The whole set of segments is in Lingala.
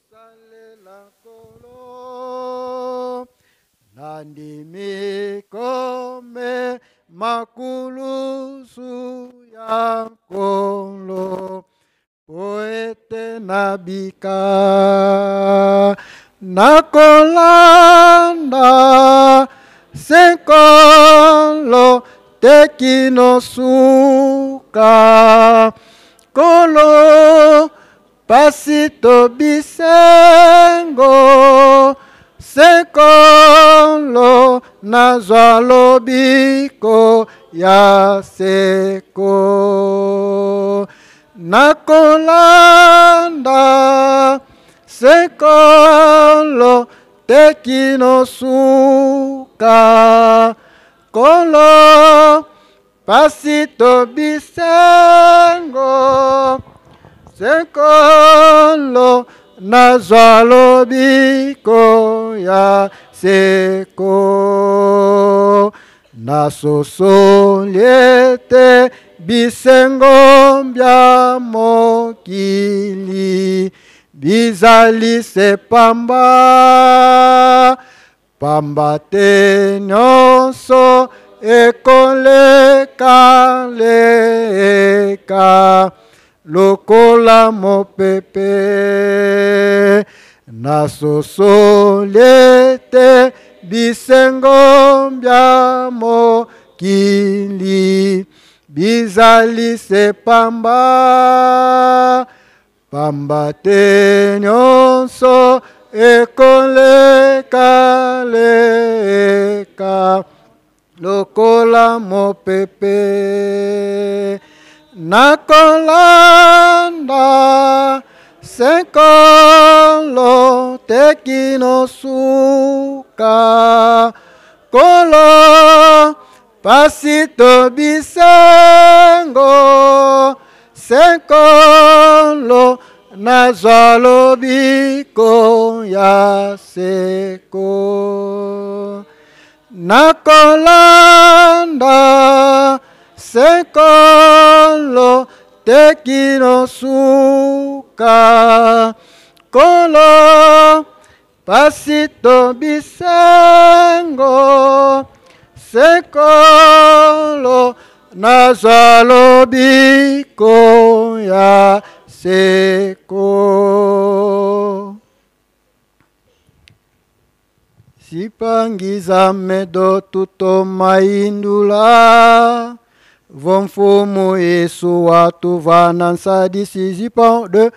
salela kolo nandimi kome makulusu ya kolo poete nabika nakolanda senkolo tekinosuka kolo pasito bisengo sekolo nazwalo biko ya seko nakolanda sekolo tekinosuka kolo pasito bisengo sekolo nazwalo biko ya seko nasosoliete bisengo bya mokili bizali se pamba pamba te nyonso ekoleka lokola mopepe nasosoliete bisengo bya mokili bizali se pamba pamba te nyonso ekoleka lokola mopepe nakolanda senkolo tekinosuka kolo pasito bisengo senkolo nazwalo biko ya seko nakolanda senkolo tekinosuka kolo pasito bisengo sekolo nazwalo biko ya seko sipangiza medo tuto maindula vomfumu Yesu watu vanansadisi zipang de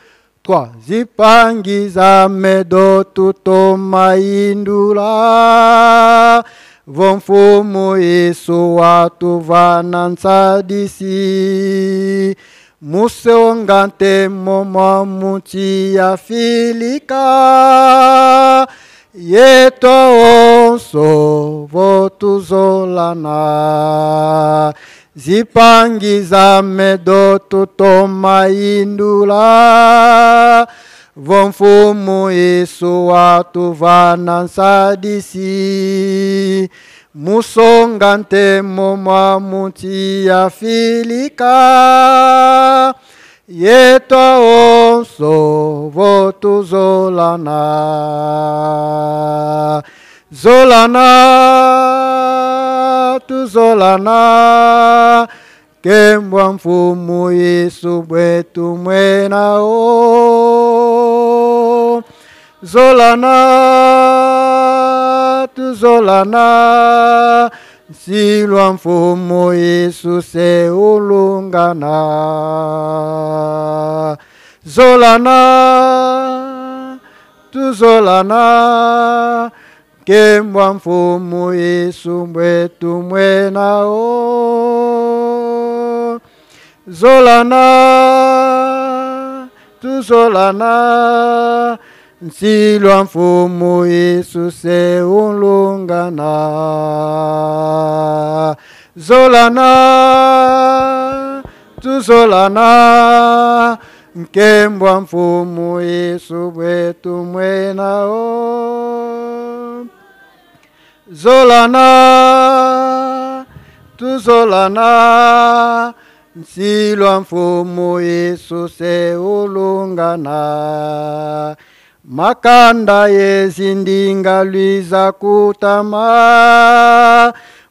3 zipangiza medo tuto maindula vomfumu Yesu watu vanansadisi museongante moma muti ya filika yeto onso votuzolana zipangiza medo tuto maindula vomfumu Yesu watu vanansadisi musongante moma muti ya filika yeto onso votuzolana zolana tuzolana kembwa mfumu Yesu bwetu mwenao zolana tuzolana silwa mfumu Yesu se ulungana zolana tuzolana kembwa mfumu Yesu bwetu mwenao zolana tuzolana nsilwa mfumu Yesu se ulungana zolana tuzolana nkembwa mfumu Yesu bwetu mwenao zolana tuzolana nsilwa mfumu Yesu se ulungana makanda yezindinga lwiza kutama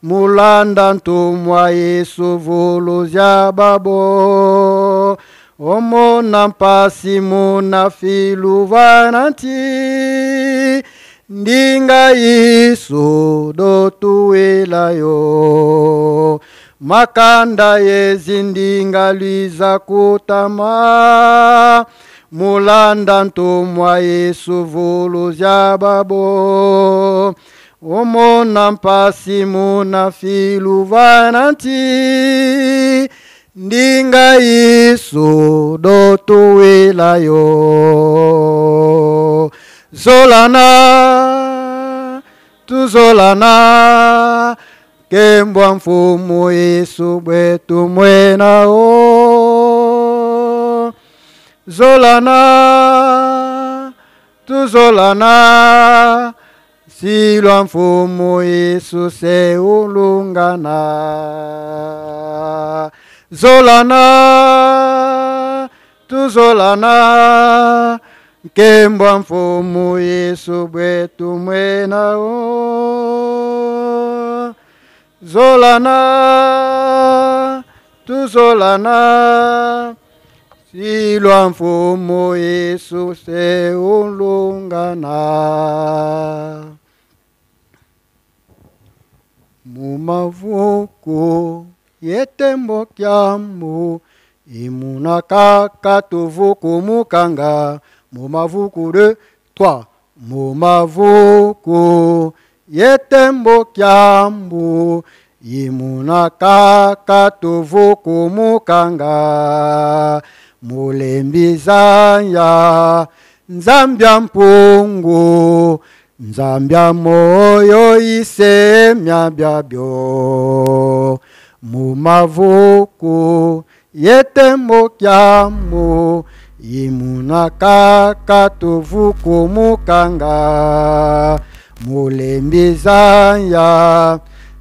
mulanda ntumwa Yesu vulu zya babo omona mpasi muna filu vananti ndinga Yesu dotuwelayo makanda yezindinga lwiza kutama mulanda ntumwa Yesu vulu zya babo omona mpasi muna filu vananti ndinga Yesu dotuwelayo zolana tuzolana kembwa mfumu Yesu bwetu mwenao zolana tuzolana silwa mfumu Yesu seulungana zolana tuzolana kembwa mfumu Yesu bwetu mwenao zolana tuzolana silwa mfumu Yesu seulungana mumavuku yetembo kyamu imuna kakatuvuku mukanga mumavuku de toi mumavuku yetembo kyamu imuna kakatuvuku mukanga mulembizanya nzambya mpungu nzambya moyo isemya byabyo mumavuku yetembo kyamu imuna kakatuvuku mukanga mulembizanya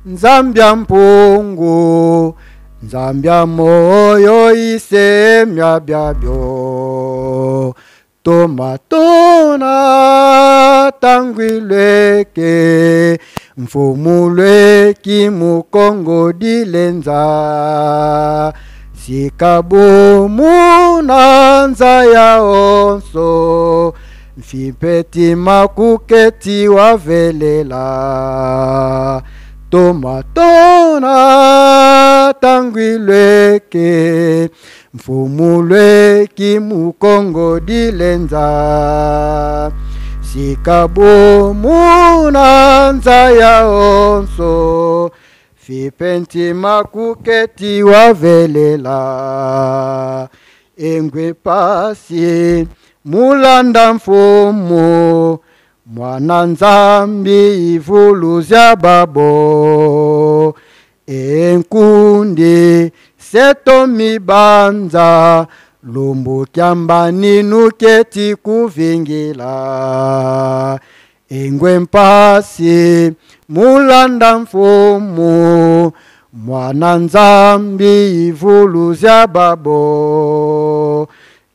nzambya mpungu nzambya moyo isemya byabyo tomatona tangwileke mfumulweki mukongo dilenza sikabumu na nzaya onso mfipeti makuketi wavelela tomatona tangwileke mfumulweki mukongo dilenza sikabumu na nzaya onso fipenti makuketi wavelela engwe pasi mulanda mfumu mwana nzambi ivulu zya babo enkundi seto mibanza lumbu kyambani nuketi kuvingila engwe mpasi mulanda mfumu mwana nzambi ivulu zya babo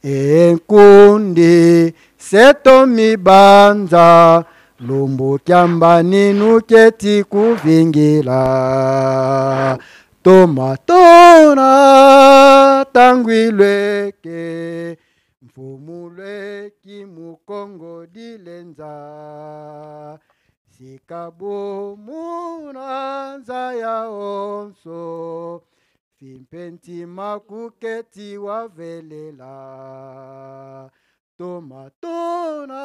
enkundi seto mibanza lumbu kyambani nuketi kuvingila tomatona tangwilweke mfumulweki mukongo dilenza sikabumu na nzaya onso fimpenti makuketi wavelela tomatona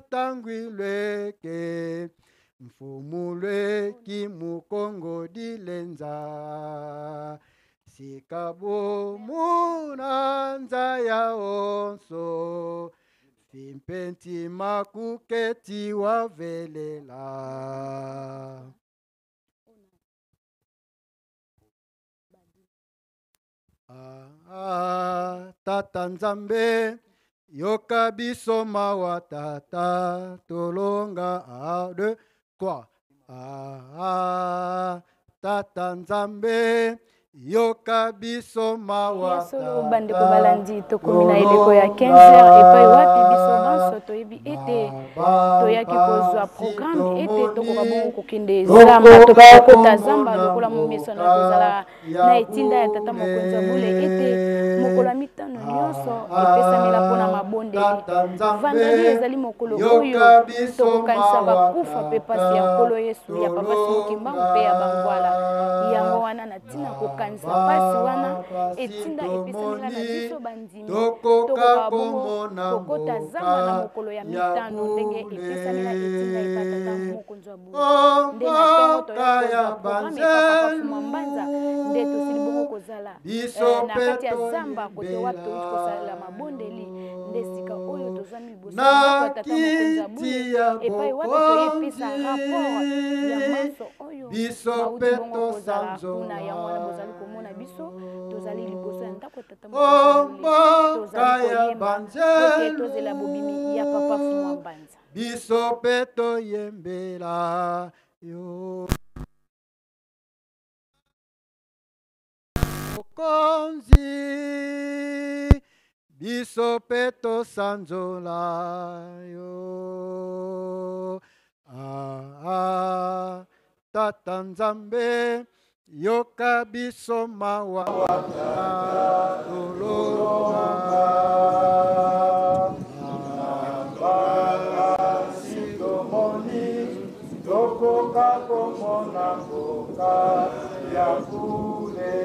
tangwilweke mfumulweki mukongo dilenza sikabumu na nzaya onso fimpenti makuketi wavelela tata nzambe yoka biso mawa tata tolonga de toi tata nzambe yoka biso mawa solo bande ko balandi to komina eleko ya 15h epai wapi biso banso toyebi ete toyaki kozwa programme ete tokoka bongo kokende zamba tokokota zamba lokola momesano kozala na etinda ya tata mokonzi ya bule ete mokolo ya mitano nyonso epesamela mpona mabondeli. Vendredi ezali mokolo oyo tokokanisa bakufa mpe pasi ya nkolo yesu ya papa simokimbangu mpe ya bangwala yango wana na ntina kokanisa pasi wana etinda epesamela na biso bandimi tokoka bongo kokota zamba na mokolo ya mitano ndenge epesamela etinda epa tata mokonzi wa bule nde na ntongo toyokozwa programe epa papa fuma mbanza nde tosili bongo kozala na kati ya zamba kote wapi touti kosalela mabondeli nde sika oyo tozwami liboso ndako ya tata mokonzi ya bule epai wapi toyepesa rapport ya maso oyo bauti bongo kozala kuna yango wana bozali komona biso tozali liboso ya ndako ya tata mokonzi ya bule tozali koyemba kote tozela bobimi ya papa fuma mbanza biso mpe toyembela yo mokonzi biso mpe tosanzola yo tata nzambe yoka biso mawa tolonga tokoka komona mboka ya kule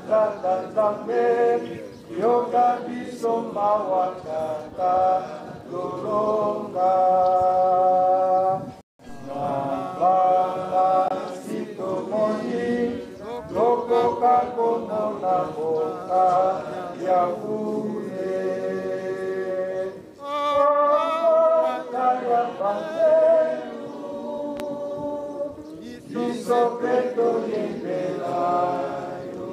tata nzambe yoka biso mawa tata tolonga nabasi tomoni tokoka komona mboka ya kule biso mpe toyembela yo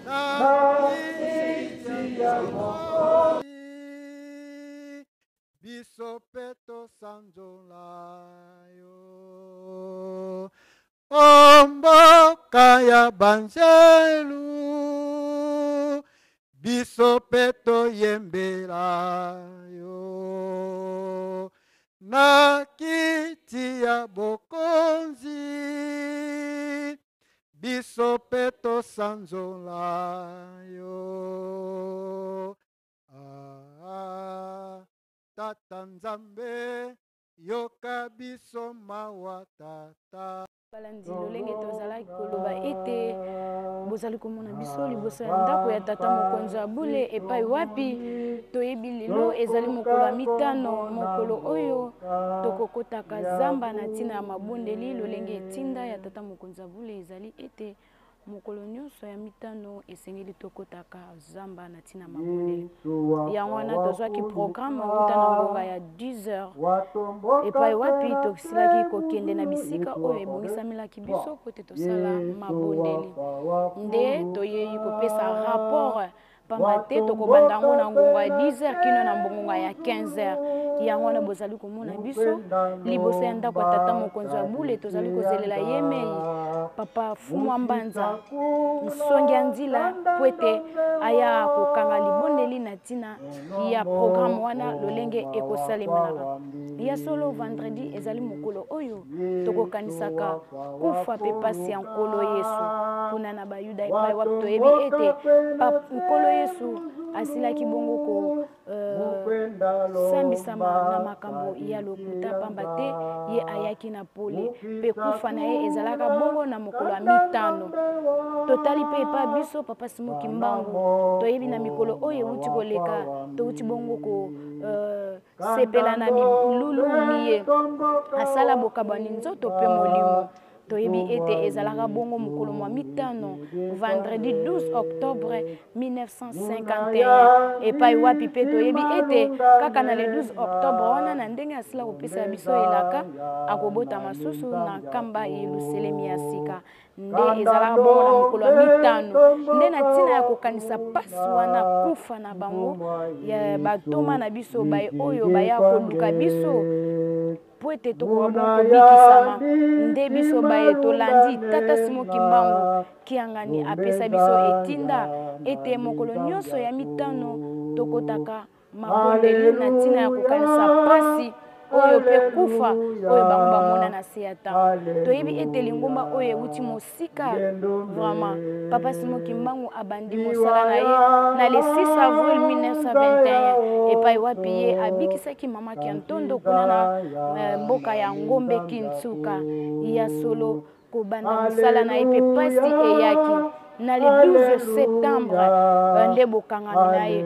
na kiti ya mokonzi biso mpe tosanzola yo o mboka ya banzelu biso mpe toyembela yo na kiti ya bokonzi biso mpe tosanzola yo tata nzambe yoka biso mawa tata balandi lolenge tozalaki koloba ete bozali komona biso liboso ya ndako ya tata mokonzi ya bule epai wapi toyebi lelo ezali mokolo ya mitano mokolo oyo tokokotaka zamba na ntina ya mabondeli lolenge etinda ya tata mokonzi ya bule ezali ete mokolo nyonso ya mitano esengeli tokotaka zamba na ntina mabondeli yango wana tozwaki programme wuta na ngonga ya 10h epai wapi tosilaki kokende na bisika oyo ebongisamelaki biso kote tosala mabondeli nde toyei kopesa rapport pamba te tokobanda yango na ngonga ya 10h kino na mbongonga ya 15h yango wana bozali komona biso liboso ya ndako ya tata mokonzi wa bule tozali kozelela ye mei papa fumwa mbanza nsongi ya nzila po ete aya kokanga libondeli na ntina ya programme wana lolenge ekosalemelaka ya solo vendredi ezali mokolo oyo tokokanisaka kufa mpe pasi ya nkolo yesu kuna na bayuda epai wapi toyebi ete nkolo yesu asilaki bongo kosambisama na makambo ya lokuta pamba te ye ayaki na pole mpe kufa na ye ezalaka bongo na mokolo ya mitano totali mpe epa biso papa simoki mbangu toyebi na mikolo oyo ewuti koleka touti bongo kosepela na milulu miye asala bokabwani nzoto mpe molimo toyebi ete ezalaka bongo mokolo mwa mitano vendredi 12 octobre 1951 epai wapi mpe toyebi ete kaka na le 12 octobre wana na ndenge asila kopesa biso elaka akobota masusu na nkamba yelusalemi ya sika nde ezalaka bongo na mokolo ya mitano nde na ntina ya kokanisa pasi wana kufa na bango ya batoma na biso baye oyo baya koluka biso po ete tokoka bongo kobikisama nde biso baye tolandi tata Simon Kimbangu kiangani apesa biso etinda ete mokolo nyonso ya mitano tokotaka mabondeli na ntina ya kokanisa pasi oyo pe kufa oyo bango bamona na se ya ntango toyebi ete lingomba oyo euti mosika vraiment papa Simon Kimbangu abandi mosala na ye na le 6 avril 1921 epai wapi ye abikisaki mama Kiantondo kuna na mboka ya Ngombe Kintsuka ya solo kobanda mosala na ye pe pasi eyaki na le 12 septembre nde bokangami na ye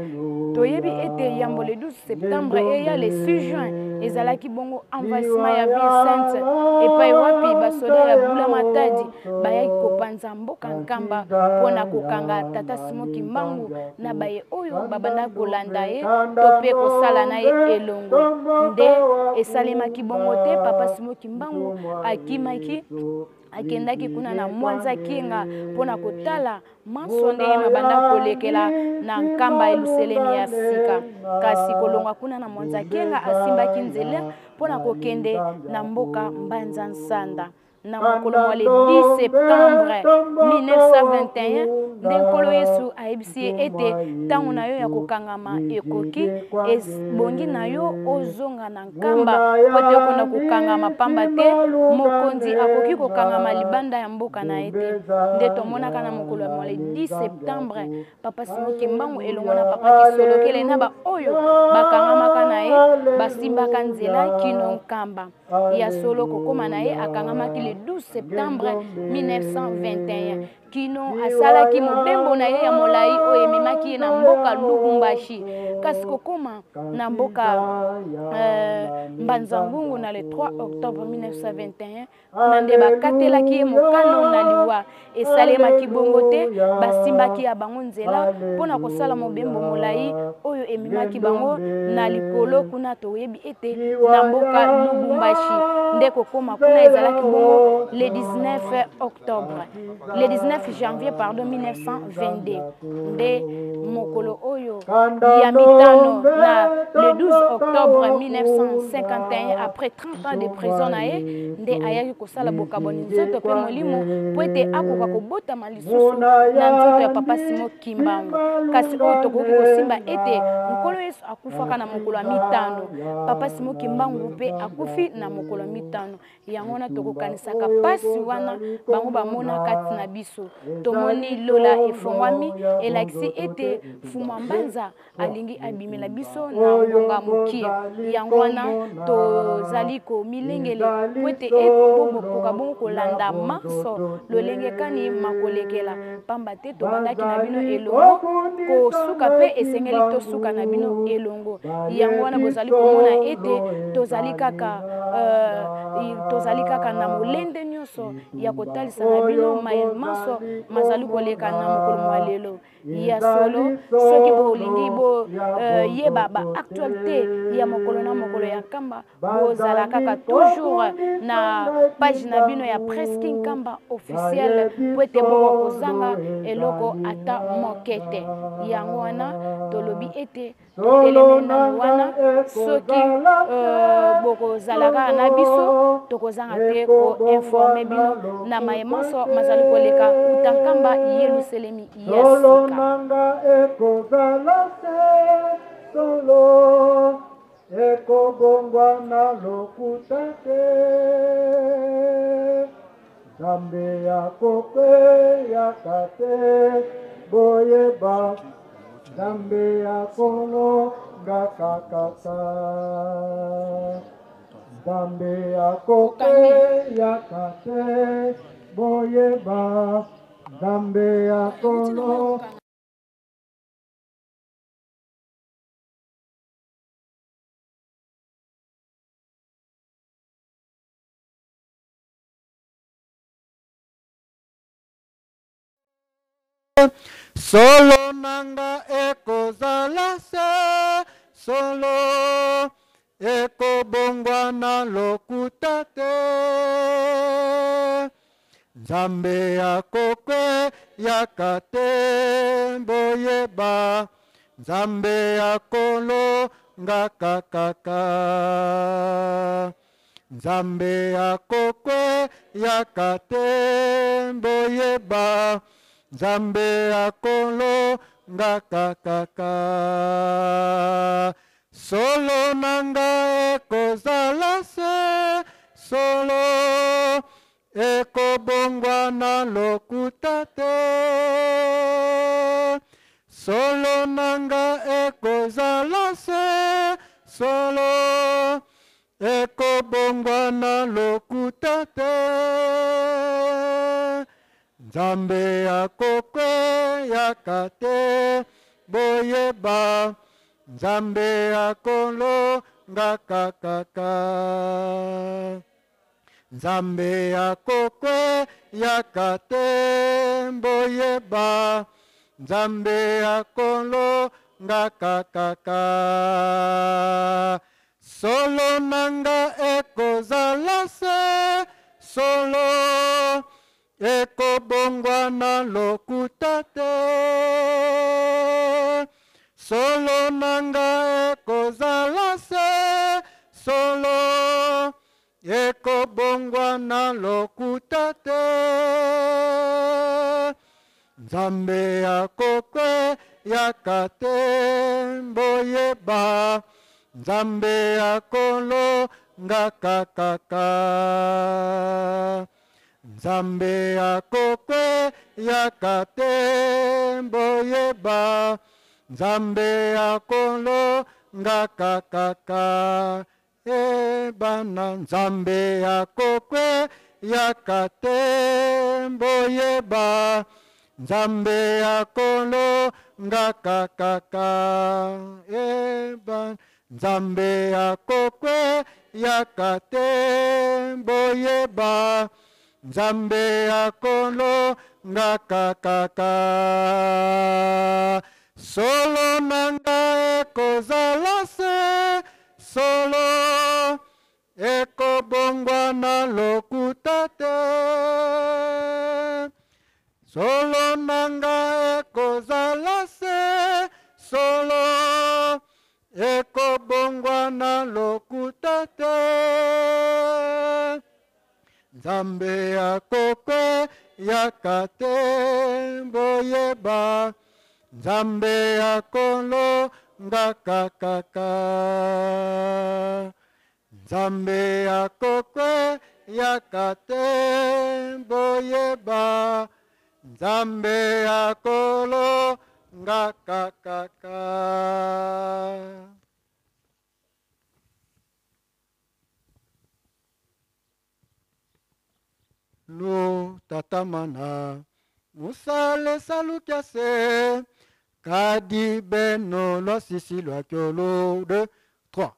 toyebi ete yambo le 12 septembre eya le 6 juin ezalaki bongo envahissement ya ville sainte epai wapi basoda ya Bula Matadi bayaki kopanza mboka nkamba mpona kokanga tata Simon Kimbangu na baye oyo babanda kolanda ye to mpe kosala na ye elongo nde esalemaki bongo te papa Simon Kimbangu akimaki akendaki kuna na Mwanza Kinga mpona kotala manso ndenge mabanda kolekela na nkamba eluselemi ya sika kasi kolongwa kuna na Mwanza Kinga asimbaki nzela mpona kokende na mboka Mbanza Nsanda na mokolo mwa le 10 septembre 1921 nde nkolo Yesu ayebisi ye ete ntango na yo ya kokangama ekoki ebongi na yo ozonga na nkamba po te okona kokangama pamba te mokonzi akoki kokangama libanda ya mboka na ye te nde tomonaka na mokolo ya mwa le 10 septembre papa Simon Kimbangu elongo na papa Kisolokele na baoyo bakangamaka na ye basimbaka nzela kino nkamba ya solo kokoma na ye akangamaki le 12 septembre 1921 kino asalaki mobembo na ye ya molai oyo ememaki ye na mboka Lubumbashi kasi kokoma na mboka Mbanza Ngungu na le 3 octobre 1921 kuna nde bakatelaki ye mokano na liwa esalemaki bongo te basimbaki ya bango nzela mpona kosala mobembo molai oyo ememaki bango na likolo kuna toyebi ete na mboka Lubumbashi nde kokoma kuna ezalaki bongo le 19 octobre le 19 janvier pardon 1922 nde mokolo oyo ya mitano na le 12 octobre 1951 après 30 ans de prison na ye nde ayaki kosala bokaboni nzoto mpe molimo po ete akoka kobotama lisusu na nzoto ya papa Simon Kimbangu kasi oyo tokoki kosimba ete nkolo Yesu akufaka na mokolo ya mitano papa Simon Kimbangu mpe akufi na mokolo ya mitano yango wana tokokanisaka pasi wana bango bamona kati na biso tomoni lola efongwami elakisi ete Fuma Mbanza alingi abimela biso na ngonga mokie yango wana tozali komilengele po ete bokoka bongo kolanda marso lolenge kani makolekela pamba te tobandaki na bino elongo kosuka mpe esengeli tosuka na bino elongo yango wana bozali komona ete tozali kaka na molende nyonso ya kotalisa na bino maso mazali koleka na mokolo mwa lelo ya solo soki bolingi boyeba baactualité ya mokolo na mokolo ya nkamba bozala kaka toujours na page na bino ya Presque Nkamba officiel po ete boko kozanga eloko ata moke te yango wana tolobi ete totelemi nanu wana soki bokozalaka na biso tokozanga te koinforme bino na mayemanso mazali koleka uta nkamba yeluselemi ya solo ekobongwa na lokuta te Nzambe yakokeyaka te boyeba Nzambe yakolongaka kaka Nzambe yakokeyaka te boyeba Nzambe yakolongaka solo nanga ekozala se solo ekobongwa na lokuta te Nzambe akokeyaka te boyeba Nzambe akolongaka kaka Nzambe akokwe yakate mboyeba Nzambe akolo ngakakaka solo nanga ekozala se solo ekobongwa na lokuta te solo nanga ekozala se solo ekobongwa na lokuta te Nzambe akokwe yakate boyeba Nzambe akolo ngakakaka Nzambe akokwe yakate boyeba Nzambe akolo ngakakaka solo nanga ekozala se solo ekobongwa na lokuta te solo nanga ekozala se solo ekobongwa na lokuta te Nzambe akokwe yakate mboyeba Nzambe akolo ngakakaka Nzambe akokwe yakate mboyeba Nzambe akolo ngakakaka ebana Nzambe akokwe yakate mboyeba Nzambe akolo ngakakaka ebana Nzambe akokwe yakate mboyeba Nzambe akolo ngakakaka solo nanga ekozala se solo ekobongwa na lokuta te solo nanga ekozala se solo ekobongwa na lokuta te Nzambe akokwe yakate boyeba Nzambe akolo ngakakaka Nzambe akokwe yakate boyeba Nzambe akolo ngakakaka Lo tatamana musale salukiase kadi beno lo sisi lo akiolo 2 3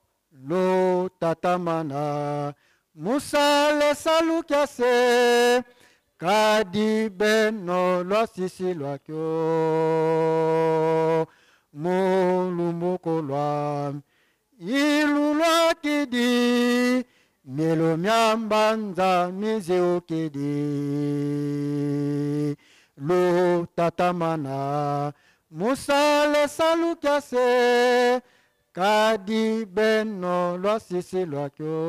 lo tatamana musale salukiase kadi beno lo sisi lo akio mulumoko lwa ilu lwa kidi Melo myambanza mize okedi Lo tatamana musale salukiase Kadi beno lo sisi lo akio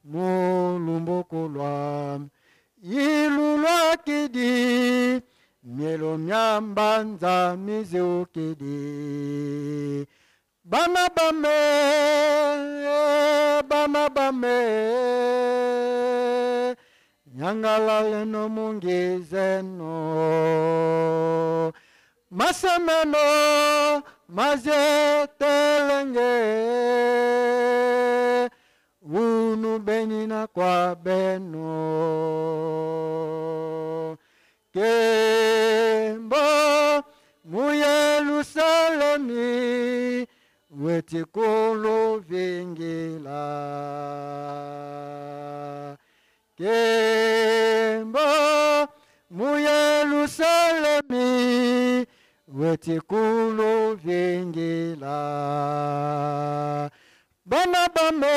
Mulumboko lwa ilu lwa kidi Melo myambanza mize okedi Bana bame Nyangala leno mungizeno Masemeno mazetelenge Unu benina kwa beno Kembo muyerusalemi Wetikolo vingila Kembo muyerusalemi Wetikolo vingila Bana bame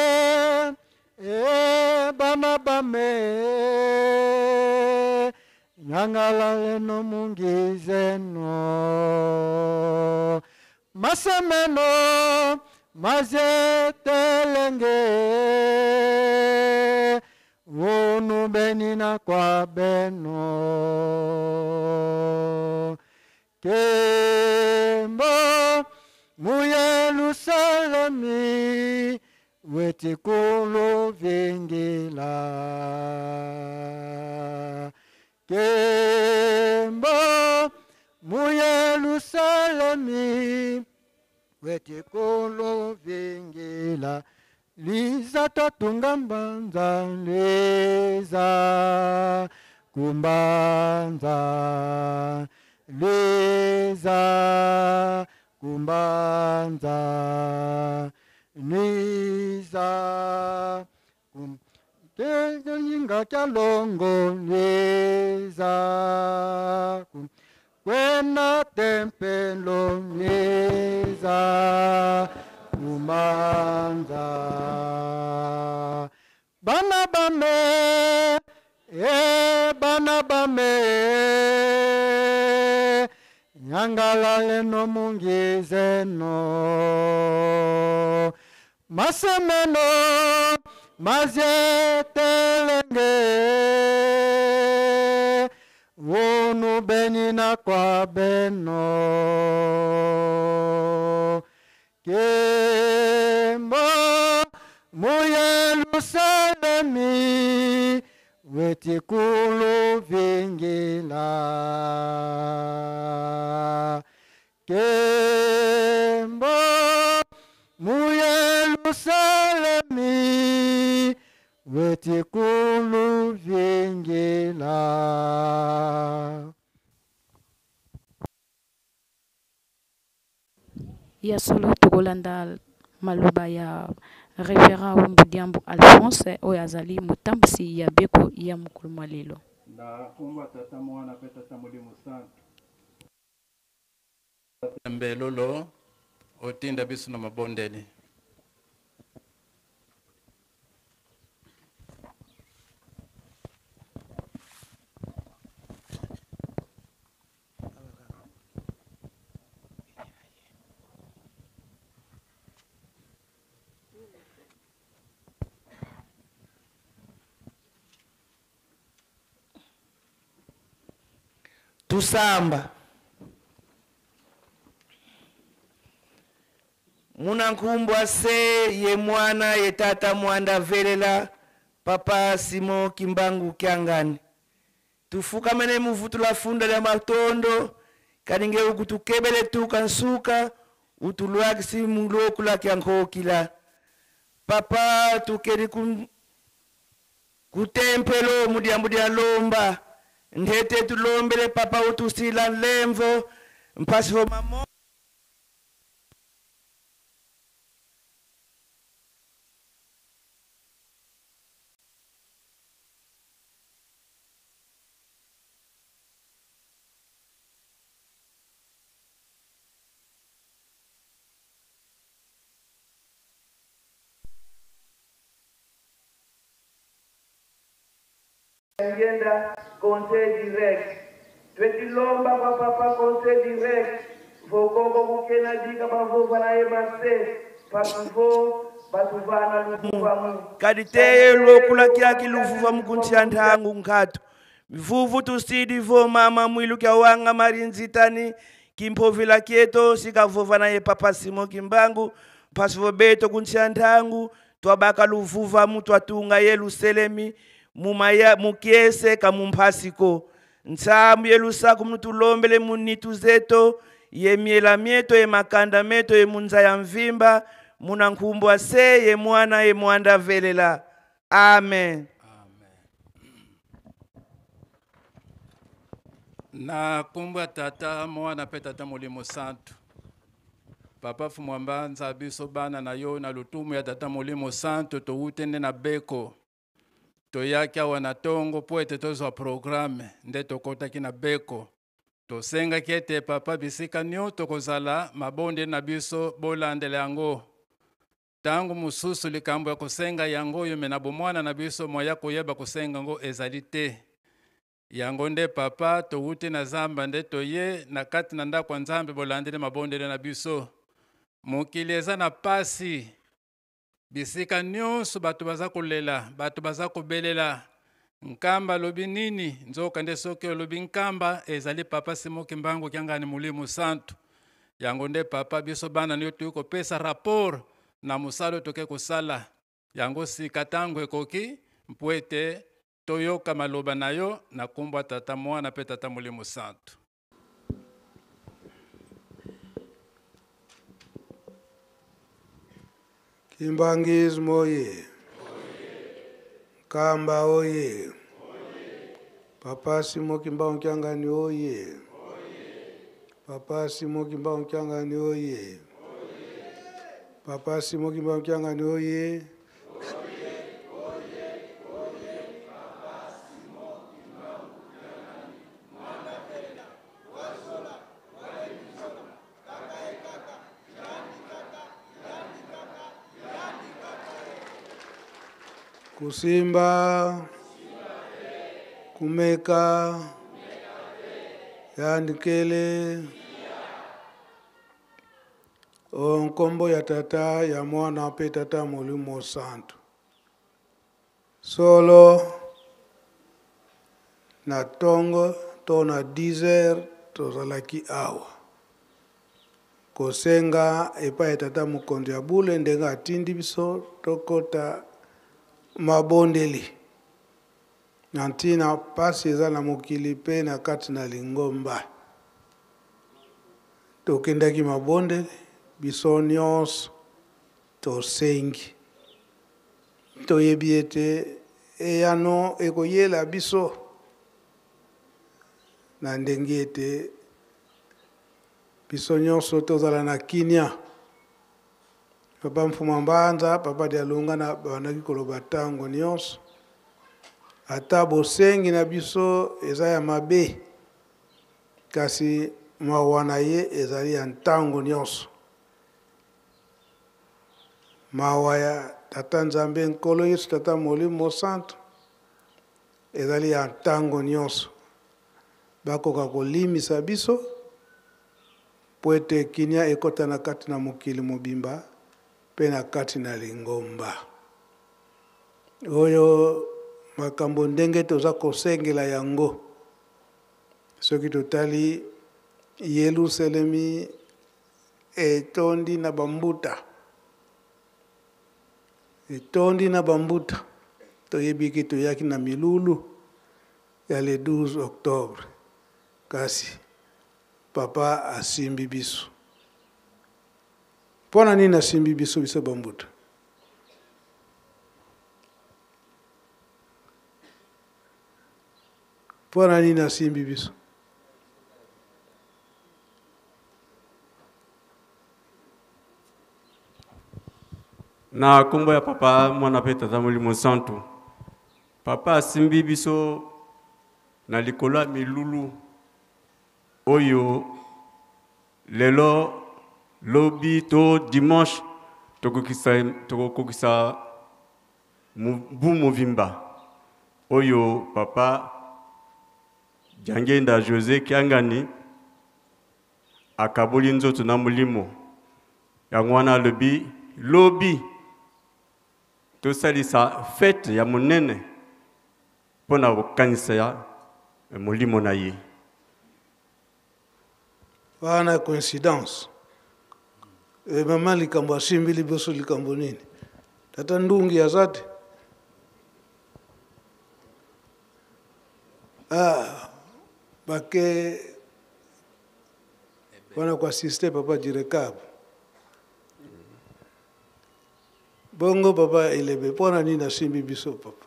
Nyangala leno mungizeno Masemeno mazetelenge wonu benina kwa beno kembo mu Yerusalemi wetikulu vingila kembo mu Yerusalemi wetikulu vingila liza tatunga mbanza liza kumbanza liza kumbanza liza kumbanza kalongo liza kwena tempelo liza kumbanza bana bame bana bame nyangalale no mungizeno masemeno mazietelenge wonu benina kwa beno kembo mu Yerusalemi wetikulu vingila kembo mu Yerusalemi wetikulu vingila. Ya solo tokolanda maloba ya Reverend Wumbudiambo Alphonse oyo azali motambusi ya beko ya mokolo mwa lelo. Na kumba tata mwana pe tata Molimo Santo. Mbelolo otinda biso na mabondeli. Tusamba munankumbwa se ye mwana ye tata mwanda velela papa Simo Kimbangu Kyangani tufukamene muvutu la funda ya matondo kaninge ukutukebele tukansuka utuluakisi mulokula kyankokila papa tukeri kutempelo mudia lomba ndete tulombele papa utusila lemvo mpasi ho mamo ngenda conseil direct twetilomba kwa papa conseil direct vokoko kukena dika bavova na ebase patufo batuvana luvuvamu kaditeye lokula kyaki luvuva mukunti ya nthangu nkhato vivuvu tusidi vo mama mwilu kya wanga marinzitani kimpovila kieto sikavova na ye papa Simo Kimbangu pasivo beto kunti ya nthangu twabaka luvuva mutu atunga Yerusalemi mumaya mukiese kamumphasiko ntsamu yelusaku mnutulombele munitu zeto ye miela mieto ye makanda meto ye munza ya mvimba munankumbwa se ye mwana ye mwanda velela. Amen. Na kumbwa tata mwana pe tata Molimo Santo. Papa fumwambanza biso bana na yo na lutumu ya tata Molimo Santo to utende na beko. To yaki awana tongo poete tozwa programe nde tokota kina beko. To senga kiete papa bisika nyo tokozala mabonde na biso bolandele yango. Tangu mususu likambo ya kusenga yango yume na bomwana na biso moya kuyeba kusenga ngo ezalite. Yango nde papa to ute na zamba nde to ye na kati na nda kwa nzambe bolandele mabonde na biso. mokili eza na pasi bisika nyonso bato baza kolela bato baza kobelela nkamba lobi nini nzoka nde soki olobi nkamba ezali papa Simoki Mbangu Kiangani Molimo Santu yango nde papa biso bana nyo toyi kopesa rapport na mosala toke kosala yango sika ntango ekoki mpo ete toyoka maloba na yo na kombo ya tata mwana mpe tata Molimo Santu. Kimbangismo oye. Kamba oye. Papa Simoki Mbangu Kiangani oye. Papa Simoki Mbangu Kiangani oye. Papa Simoki Mbangu Kiangani oye. Kusimba, kumeka, yandikele, onkombo ya tata ya mwana pe tata Molimo Santu. Solo, na tongo, to na 10h, to zalaki awa. Kosenga, epa tata Mukonzi ya bule, ndenga atindi biso, tokota mabondeli. Nantina pasi eza na mokili pe na kati na Lingomba. Tokendaki mabondeli, biso nyonso, tosengi. Toyebi ete eyano ekoyela biso. Na ndenge ete biso nyonso tozala na kinya. Papa Mfuma Mbanza, papa Dialunga na banaki koloba tango nyonso. Ata bosengi na biso eza ya mabe. Kasi mawana ye ezali ya ntango nyonso. Mawa ya tata Nzambe Nkolo Yesu tata Molimo Santu ezali ya ntango nyonso. Bakoka kolimisa biso po ete kinya ekota na kati na mokili mobimba pe na kati na Lingomba. Oyo makambo ndenge toza kosengela yango. Soki totali Yerusalemi etondi na bambuta. Etondi na bambuta. Toyebiki toyaki na milulu ya le 12 Octobre. Kasi papa asimbi biso. Pona nini asimbi biso biso bambuta? Pona nini asimbi biso? Na kombo ya papa mwana pe tata Molimo Santu. Papa asimbi biso na likolo ya milulu oyo lelo lobi to dimanche tokokisa mbu movimba oyo papa Jangenda José Kiangani akaboli nzoto na molimo yango wana lobi to salisa fête ya monene pona kokanisa ya molimo na ye. Wana coïncidence. Mama likambo asimbi liboso likambo nini? Tata Ndungi azate. Bake wana kwa assiste papa Jirekabu. Bongo papa ilebe pona nini asimbi biso papa.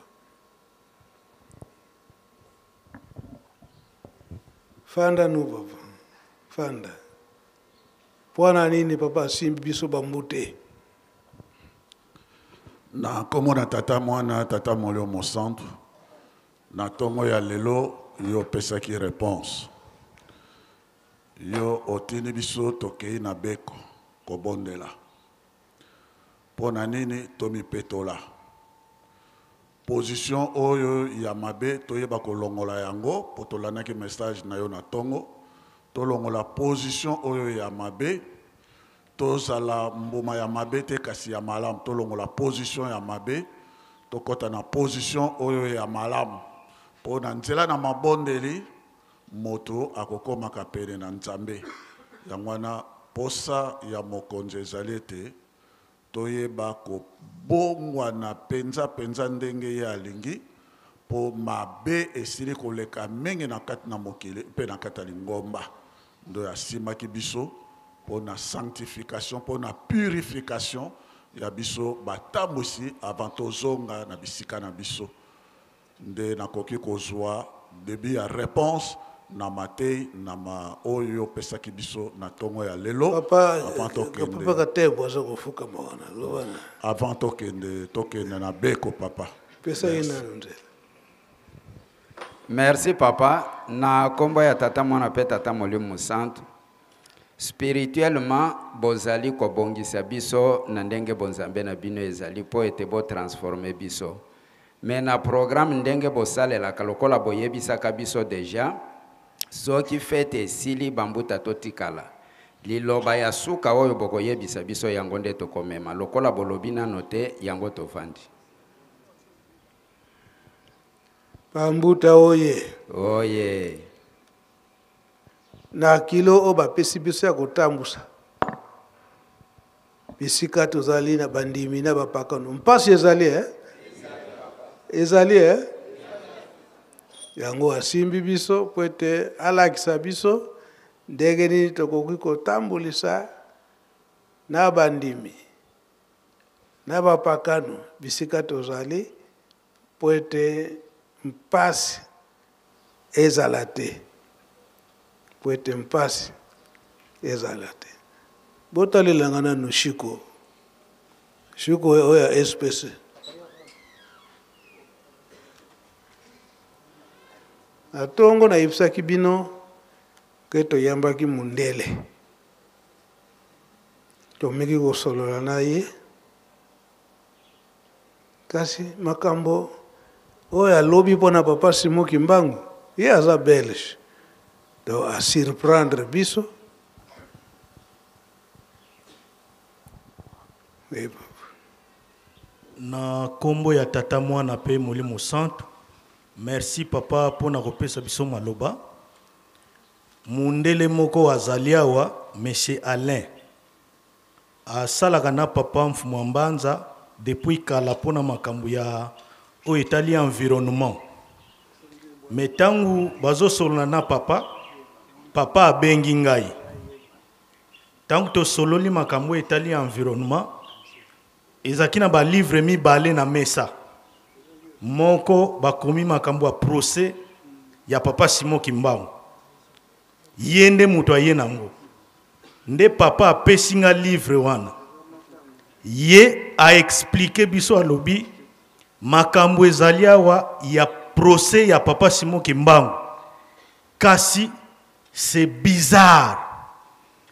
Fanda nu papa. Fanda. Pona nini papa asimbi biso bambute. Na komo na tata mwana tata Molimo Santu na tongo ya lelo yo pesaki réponse. Yo otini biso tokei na beko kobondela. Pona nini tomi petola. Position oyo ya mabe toyeba kolongola yango potolanaki message na yo na tongo. Tolongola position oyo ya mabe tozala mbuma ya mabe te kasi ya malamu tolongola position ya mabe tokota na position oyo ya malamu mpo na nzela na mabondeli moto akokomaka pene na nzambe yango wana posa ya mokonzi ezali ete toyeba kobongwana penza ndenge ye alingi mpo mabe esili koleka mingi na kati na mokili mpe na kati ya lingomba ndo asimaki biso mpo na sanctification mpo na purification ya biso batambwisi avant tozonga na bisika na biso nde nakoki kozwa debi ya réponse na matei na ma oyo pesaki biso na tongo ya lelo avant tokende na beko papa merci papa na kombo ya tata mwana pe tata molimo santo spirituellement bozali kobongisa biso na ndenge bonzambe na bino ezali po ete bo transformer biso mais na programme ndenge bosalelaka lokola boyebisaka biso deja soki fete esili bambuta totikala liloba ya suka oyo bokoyebisa biso yango nde tokomema lokola bolobi nano te yango tovandi bambuta oye oye na kilo o bapesi biso ya kotambusa bisika tozali na bandimi na bapakano mpasi ezali yango asimbi biso po ete alakisa biso ndenge nini tokoki kotambulisa na bandimi na bapakano bisika tozali po ete mpasi ezala te po ete mpasi ezala te botalelanga nano shiko oyo ya SPC atongo na yebisaki bino ke toyambaki mundele tomeki kosolola na ye kasi makambo oyo alobi mpona papa Simon Kimbangu ye aza belge do asurprendre biso na kombo ya tata mwana pe molimo santo merci papa pona kopesa biso maloba mundele moko azali awa monsieur Alain asalaka na papa mfumu mbanza depuis kala pona makambo ya o etali environnement metangu bazosolola na papa abengi ngai tangu tosololi makambo etali environnement ezaki na balivre mibale na mesa moko bakomi makambo ya procès ya papa Simon Kimbangu ye nde moto aye nango nde papa apesi nga livre wana ye a expliqué biso alobi makambo ezali awa ya procès ya papa Simon Kimbangu kasi c'est bizarre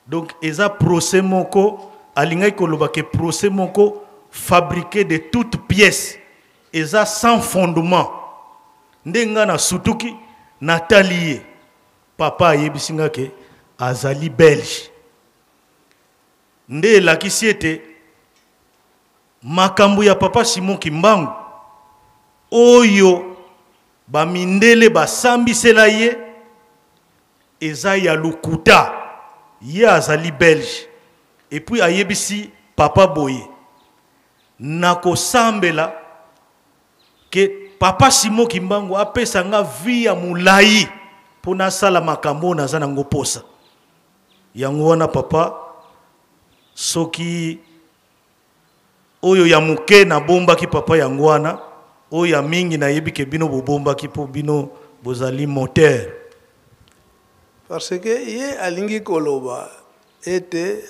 donc eza procès moko alingai koloba ke procès moko fabriqué de toutes pièces eza sans fondement ndenga na sutuki Nathalie papa ayebisinga ke azali belge nde lakisi ete makambo ya papa Simon Kimbangu oyo bamindele basambisela ye eza ya lukuta ye azali belge et puis ayebisi papa boye nako sambela ke papa Simon Kimbangu apesa nga vie ya mulai pona sala makambo na zana ngoposa yango wana papa soki oyo ya muke na bomba ki papa yango wana oyo ya mingi na yebi ke bino bobomba ki po bino bozali moteur parce que ye alingi koloba ete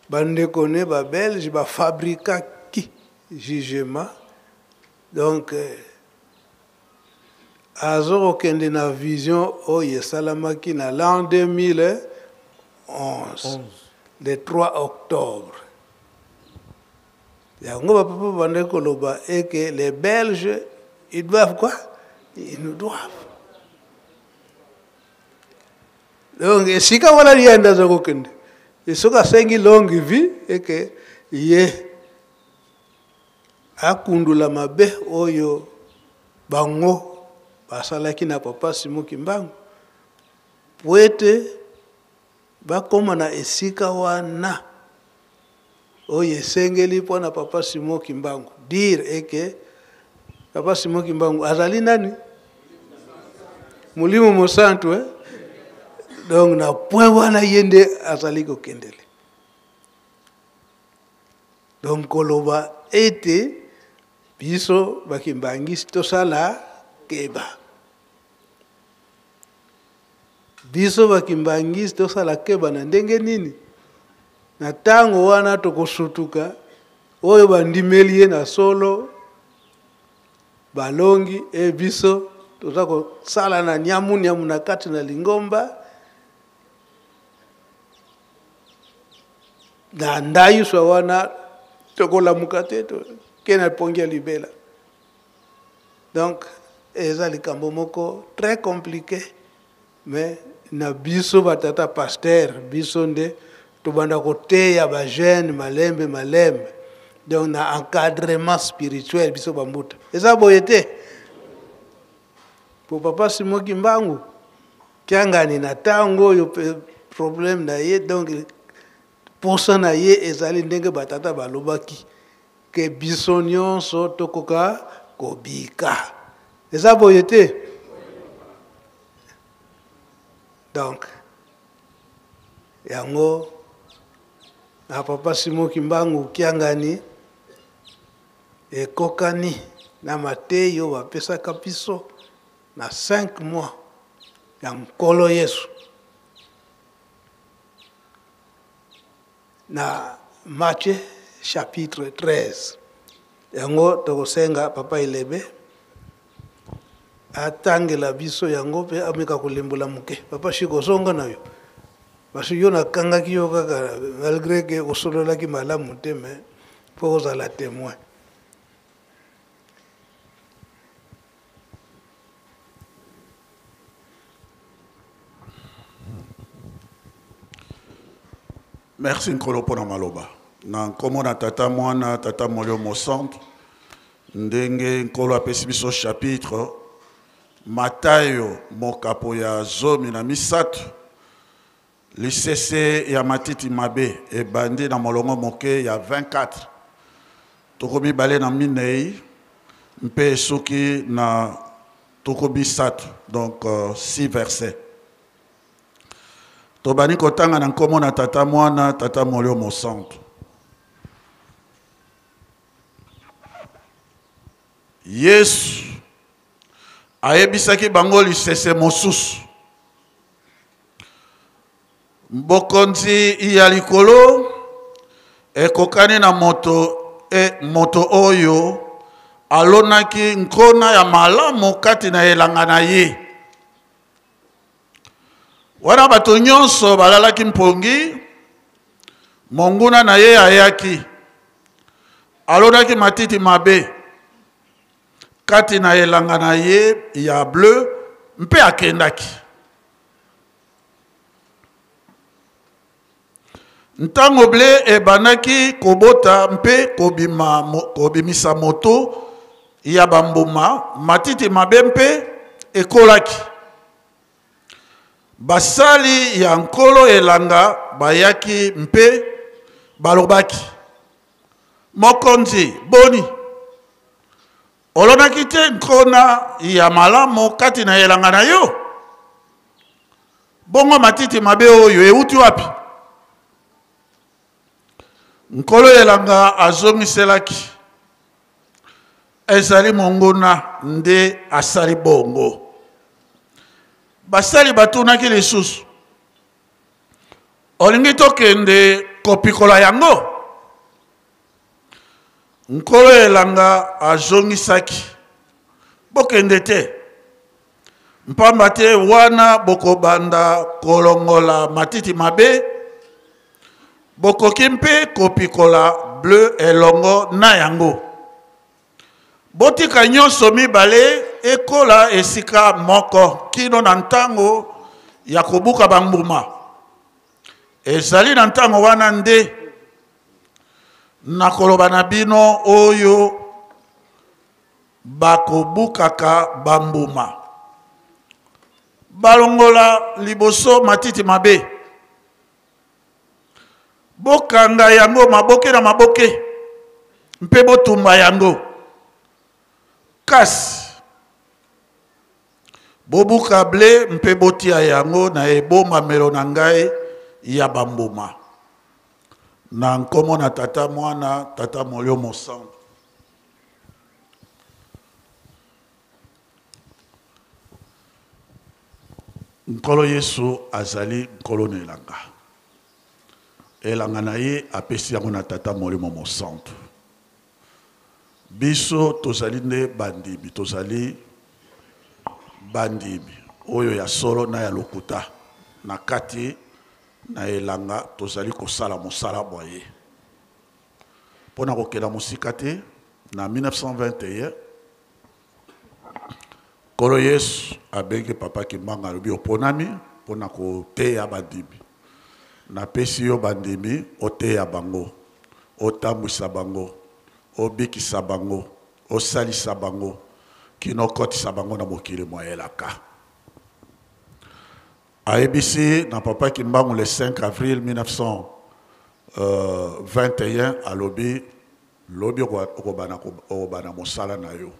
bandeko ne ba belge ba fabrika ki jugement donc azoko kende na vision oyo salamaki na l'an 2011 le 3 octobre yango ba papa bandeko loba et que les Belges ils doivent quoi ils nous doivent donc sika wala yanda zako kende Et ce qui a longue vie, et que ye akundula mabe oyo bango basalaki na papa Simon Kimbangu poete bakoma na esika wana oyo esengeli mpona papa Simon Kimbangu dire eke papa Simon Kimbangu azali nani Molimo Mosantu donc na point wana yende azali kokendele donc koloba ete biso bakimbangisi tosala keba biso bakimbangisi tosala keba na ndenge nini na tango wana tokosutuka oyo bandimeli ye na solo balongi biso toza kosala na nyamu na kati na lingomba na ndayiswa wana tokolamuka te kena pongia libela. Donc eza likambo moko très compliqué mais na biso batata pasteur biso nde tobanda koteya ba jeune malembe donc na encadrement spirituel biso bambuta eza boyete pour papa Simon Kimbangu kiangani na tango yo problème na ye donc posa na ye ezali ndenge batata balobaki ke biso nyonso tokoka kobika eza boyete donc yango na papa Simon Kimbangu kiangani ekokani na mateyo bapesaka biso na 5 mois ya nkolo Yesu na Matthieu chapitre 13 yango tokosenga papa Ilebe atangela biso yango pe ameka kolembola muke papa shiko zonga nayo basi yo nakangaki yo kaka malgré que osololaki malamu te mais po ozala témoin. Merci Nkolo pona maloba. Na nkomo na tata mwana tata molio mosantu ndenge Nkolo apesi biso chapitre Matayo mokapo ya zomi na misatu lisese ya matiti mabe ebandi na molongo moke ya 24 tokomi bale na minei mpe soki na tokobi satu donc 6 versets. Tobani kotanga na nkomo na tata mwana tata molio mosantu. Yesu ayebisaki bango lisese mosusu. Mbokonzi ya likolo ekokani na moto oyo alonaki nkona ya malamu kati na elanga na ye. Wana bato nyonso balalaki mpongi monguna na ye ayaki alonaki matiti mabe kati na elanga na ye ya bleu mpe akendaki. Ntango ble ebanaki kobota mpe kobimisa moto ya bambuma matiti mabe mpe ekolaki. Basali ya nkolo elanga bayaki mpe balobaki mokonzi boni olonaki te nkona ya malamu kati na elanga na yo bongo matiti mabe oyo euti wapi? Nkolo elanga azongiselaki ezali monguna nde asali bongo. Basali batunaki lisusu olingi tokende kopikola yango? Nkolo elanga azongisaki bokende te mpamba te wana bokobanda kolongola matiti mabe bokoki mpe kopikola bleu elongo na yango. Botika nyonso mibale ekola esika moko kino na ntango ya kobuka bambuma. ezali na ntango wana nde nakoloba na bino oyo bakobukaka bambuma balongola liboso matiti mabe bokanga yango maboke na maboke mpe botumba yango kasi bobuka ble mpe botia yango na ebomamelo na ngai ya bambuma na nkomo na tata mwana tata molio mosantu. Nkolo Yesu azali nkolo na elanga. Elanga na ye apesi yango na tata molio mosantu. Biso tozali nde bandimi, tozali bandimi oyo ya solo na ya lokuta na kati na elanga tozali kosala mosala boye pona kokela musika te. Na 1921 Nkolo Yesu abengi papa Kimbanga alobi oponami pona koteya bandimi, napesi yo bandimi oteya bango, otambwisa bango, obikisa bango, osalisa bango kino kotisa bango na mokili mwa elaka. Aebisi na papa Kimbangu le 5 avril 1921 alobi lobi okobana mosala na yo.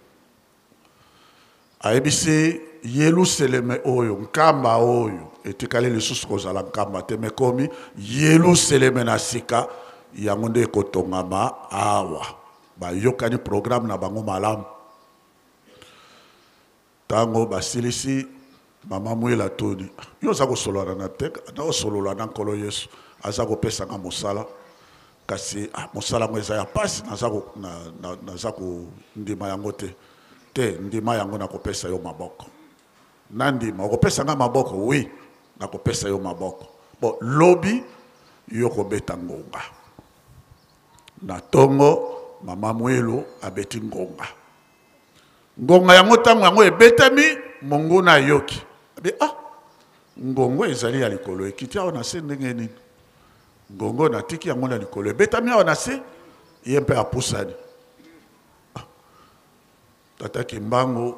Aebisi Yerusaleme oyo nkamba oyo etikali lisusu kozala nkamba te mekomi Yerusaleme na sika yango nde ekotongama awa bayokani programme na bango malamu. Tango basilisi mama mwela toni yo za kosolola na teka na osolola na Nkolo Yesu aza kopesa nga mosala kasi mosala ngo eza ya pasi naza ko ndima yango te ndima yango na kopesa yo maboko na ndima okopesa nga maboko oui na kopesa yo maboko bon lobi yo kobeta ngonga na tongo mama mwelo abeti ngonga yango tango yango ebetami monguna yoki be ngongo ezali ya likolo ekiti awa na se ndenge nini ngongo na tiki yango na likolo ebetami awa na se ye mpe apusani tata Kimbangu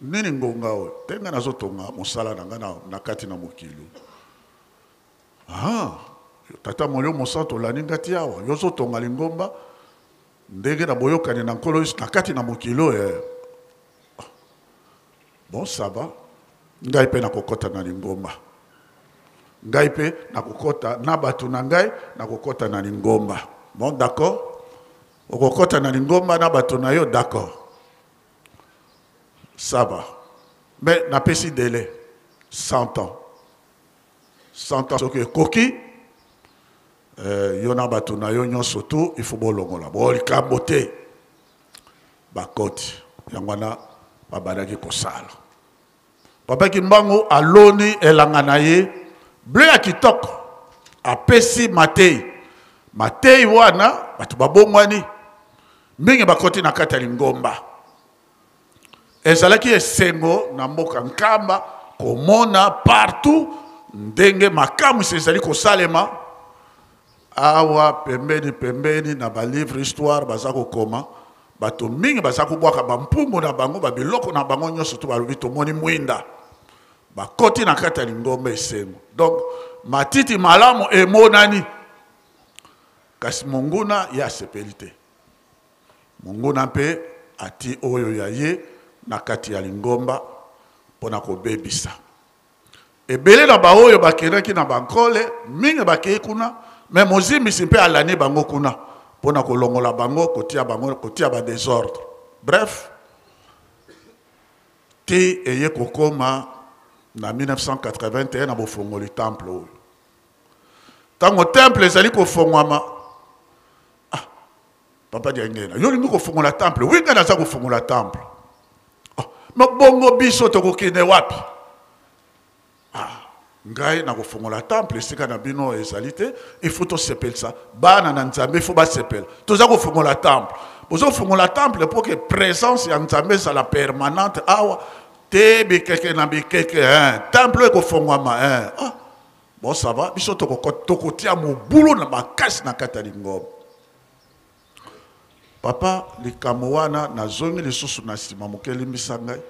nini ngonga oyo tenga nazotonga mosala na nga na kati na mokili tata molio mosantu olandi ngati awa yozotonga lingomba ndenge na boyokani na Nkolo Yesu na kati na mokilo bon ça va ngai pe na kokota na lingomba ngai pe na kokota na batu na ngai na kokota na lingomba bon d'accord okokota na lingomba na batu na yo d'accord ça va mais na pesi délai 100 ans soki koki yo na batu na yo nyonso tu il faut bolongola likambo te bakoti yango wana babandaki kosala. Papa Kimbangu aloni elanga na ye ble ya kitoko apesi matei wana batu babongwani mingi bakoti na kati ya lingomba ezalaki esengo na mboka nkamba komona partout ndenge makamu ezali kosalema awa pembeni na balivre histoire baza kokoma bato mingi baza kobwaka bampumbu na bango babiloko na bango nyonso to balobi tomoni mwinda bakoti na kati ya lingomba esengo donc matiti malamu emonani kasi monguna ye asepeli te monguna mpe ati oyo ya ye na kati ya lingomba mpona kobebisa ebele na baoyo bakendaki na bankole mingi bakei kuna me mozimbisi mpe alani bango kuna mpona kolongola bango kotia ba désordre bref ti eye kokoma na 1981 na bofongoli temple oyo ntango temple ezali kofongwama papa diangena yo lingi kofongola temple winga naza kofongola temple bongo biso tokokende wapi ngai na kofongola temple esika na bino ezali te il faut tosepelisa bana na nzambe faut basepela toza kofongola temple boza kofongola temple pour que présence ya nzambe ezala permanente awa te bikeke na bikeke temple ekofongwama bon ça va biso tokotia mobulu na makasi na kati ya lingomba. Papa likambo wana nazongi lisusu na nsima moke elimbisa ngai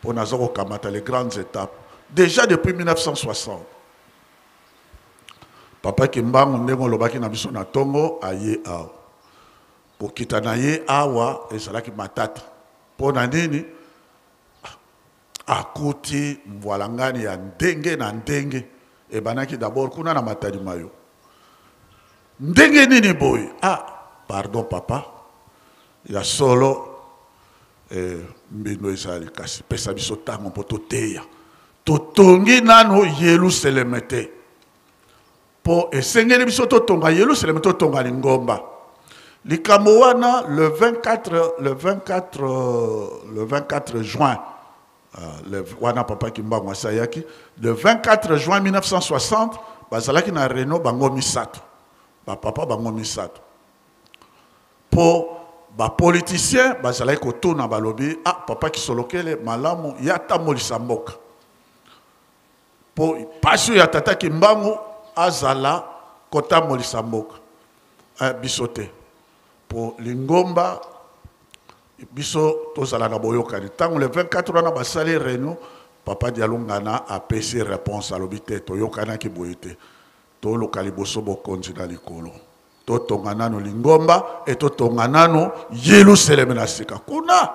mpo naza kokamata les grandes étapes déjà depuis 1960. Papa Kimbangu ndenge olobaki na biso na ntongo aye awa kokita na ye awa ezalaki matata mpo na nini akuti mvwalangani ya ndenge na ndenge ebanaki d'abord kuna na Matadi Mayo ndenge nini boye pardon papa ya solo mbino ezali kasi pesa biso ntango mpo toteya totongi nano Yelusaleme te po esengeli biso totonga Yelusaleme totonga lingomba. Likambo wana le 24 juin wana papa Kimbangu asayaki le 24 juin 1960 bazalaki na reno bango misato papa bango misato po bapoliticien bazalaki kotuna balobi papa Kisolokele malamu yatamolisa mboka po pasi ya tata Kimbangu azala kotamolisa mboka biso te po lingomba biso tozala na boyokani ntango le 24 wana basali réunion papa Dialungana apesi réponse alobi te toyokanaki boye te toluka liboso bokonzi na likolo totonga nano lingomba e totonga nano Yelusaleme na sika kuna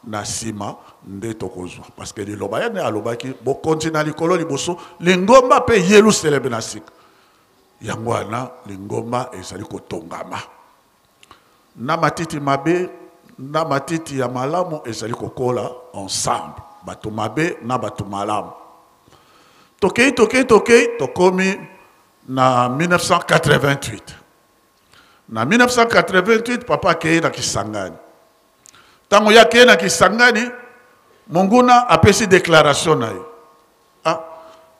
na nsima nde tokozwa parce que liloba yane alobaki bokonzi na likolo liboso lingomba pe Yelusaleme na sika yango wana lingomba ezali kotongama na matiti mabe na matiti ya malamu ezali kokola ensemble bato mabe na bato malamu tokei tokomi na 1988 na 1988 papa akei na Kisangani tango ya akei na Kisangani Monguna apesi déclaration na ye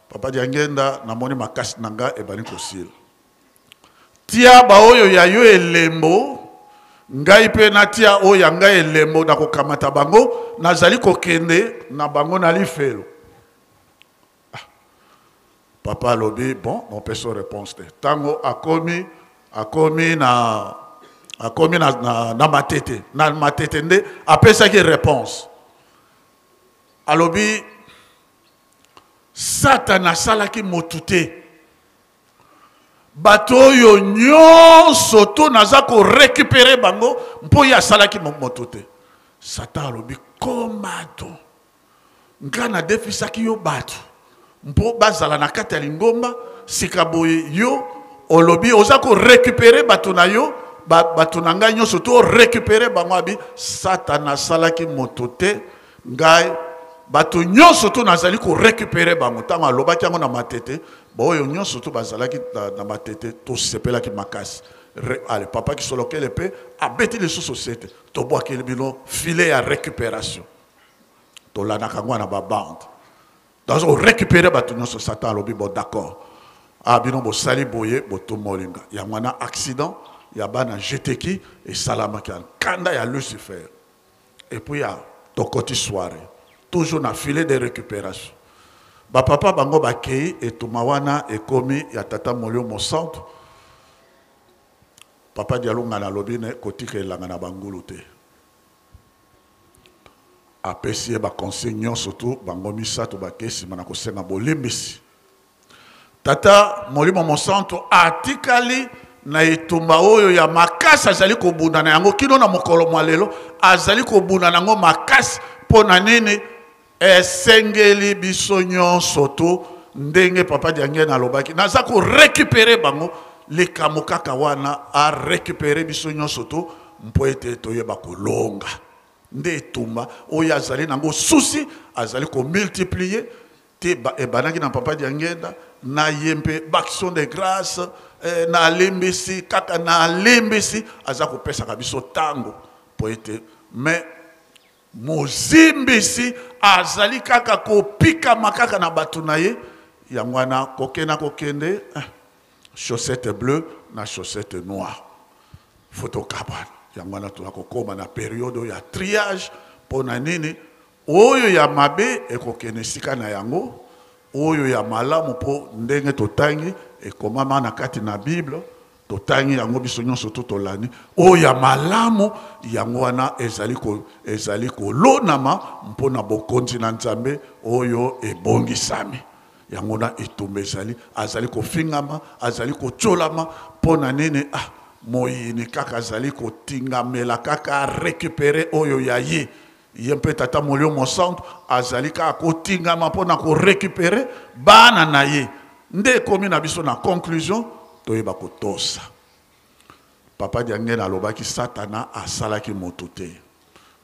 papa Diangenda namoni makasi nanga ebani kosila tia baoyo ya yo elembo ngai pe natia oyo ngai elembo na kokamata bango nazali kokende na bango na lifelo. Papa lobi bon mon peso réponse te tango akomi na matete nde apesa ki réponse alobi Satana salaki motute bato yo nyonso to naza ko récupérer bango mpo ya salaki motute. Satan alobi komato ngana defisaki yo bato mpo bazala na kati ya lingomba sika boye yo olobi oza ko récupérer bato na yo bato na ngai nyonso to récupérer bango abi Satana salaki motute ngai bato nyonso to nazali ko récupérer bango tango alobaki yango na matete boyo nyonso to bazalaki na matete to sepelaki makasi ale papa Kisolokele pe abeti le société to boaki bino filet ya récupération to la nakangwa na ba bande dans on récupérer bato nyonso. Satan alobi bon d'accord bino bo sali boye bo to molinga ya mwana accident ya bana jeteki et salamaki kanda ya Lucifer et puis ya tokoti soirée toujours na filet de récupération. Papa bango bakei et tumawana ekomi ya tata Molimo centre. Papa Dialungana lobine kotika elanga na bangulu te. Apesi ba conseil surtout bango misato bakesi mana kosenga bolimbisi. Tata Molimo centre atikali na etumba oyo ya makasi azali kobunda na yango kino na mokolo mwalelo azali kobunda nango makasi pona nini esengeli biso nyonso to ndenge papa Diangena alobaki naza ko récupérer bango likambo kaka wana a récupérer biso nyonso to mpo ete toyeba kolonga nde etumba oyo azali nango susi azali ko multiplier te ebanaki na papa Diangena na yempe baction de grâce na lembesi kaka na lembesi aza kopesa biso tango po ete mais mozimbisi azali kaka kopika makaka na bato na ye yango wana kokende chaussette bleue na chaussette noire photo kabana yango wana tokokoma na période ya triage pona nini oyo ya mabe ekokende sika na yango oyo ya malamu po ndenge totangi ekomama na kati na Bible totangi yango biso nyonso to tolani oyo ya malamu yango wana ezali kolonama mpona bokonzi na Nzambe oyo ebongisami yango na etumba azali kofingama azali kocholama mpona nini moyini kaka azali kotingamela kaka récupérer oyo ya ye mpe tata Molimo Centre azali kaka kotingama mpona korécupérer bana na ye nde ekomi na biso na conclusion toyeba kotosa papa Diangen alobaki satana asalaki moto te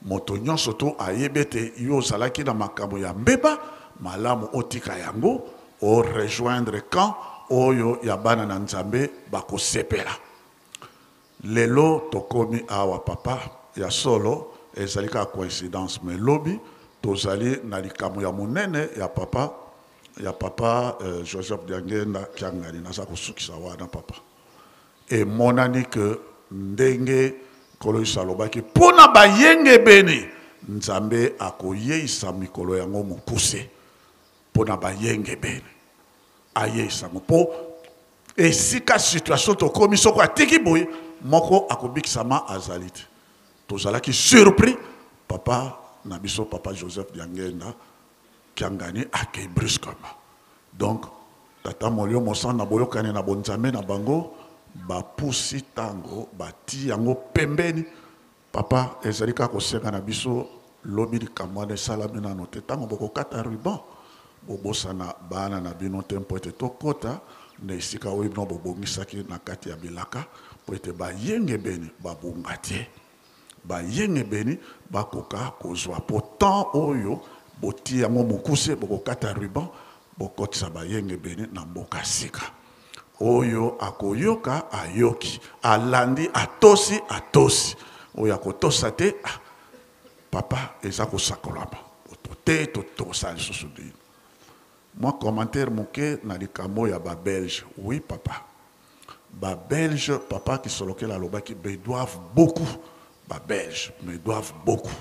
moto nyonso to ayebe te yo ozalaki na makambo ya mbeba malamu otika yango o rejoindre camp oyo ya bana na Nzambe bakosepela lelo tokomi awa papa ya solo ezali ka coïncidence mais lobi tozali na likambo ya monene ya papa Joseph Diangen Kiangani naza kosukisa wana papa et monani que ndenge kolo isalobaki pona bayenge beni Nzambe akoyeisa mikolo yango mokuse pona bayenge beni ayeisa po esika situation to komi soko atiki boye moko akobikisama azalite tozalaki surpris papa na biso papa Joseph Diangen Kiangani akei brusquement donc tata Molimo Centre na boyokani na bonzambe na bango bapusi tango bati yango pembeni papa ezali kaka kosenga na biso lobi likambo wana esalami nano te ntango bokokata ruban bobosana bana na bino te mpo ete tokota na esika oyo bino bobongisaki na kati ya bilaka mpo ete bayenge beni babunga te bayenge beni bakoka kozwa po temps oyo boti yango mokuse bokokata ruban bokotisa bayenge beni na mboka sika oyo akoyoka ayoki alandi atosi oyo akotosa te papa eza kosakolama te totosa lisusu dino moi commentaire moke na likambo ya babelge oui papa babelge papa kisolokela alobaki me doivent beaucoup babelge me doivent beaucoup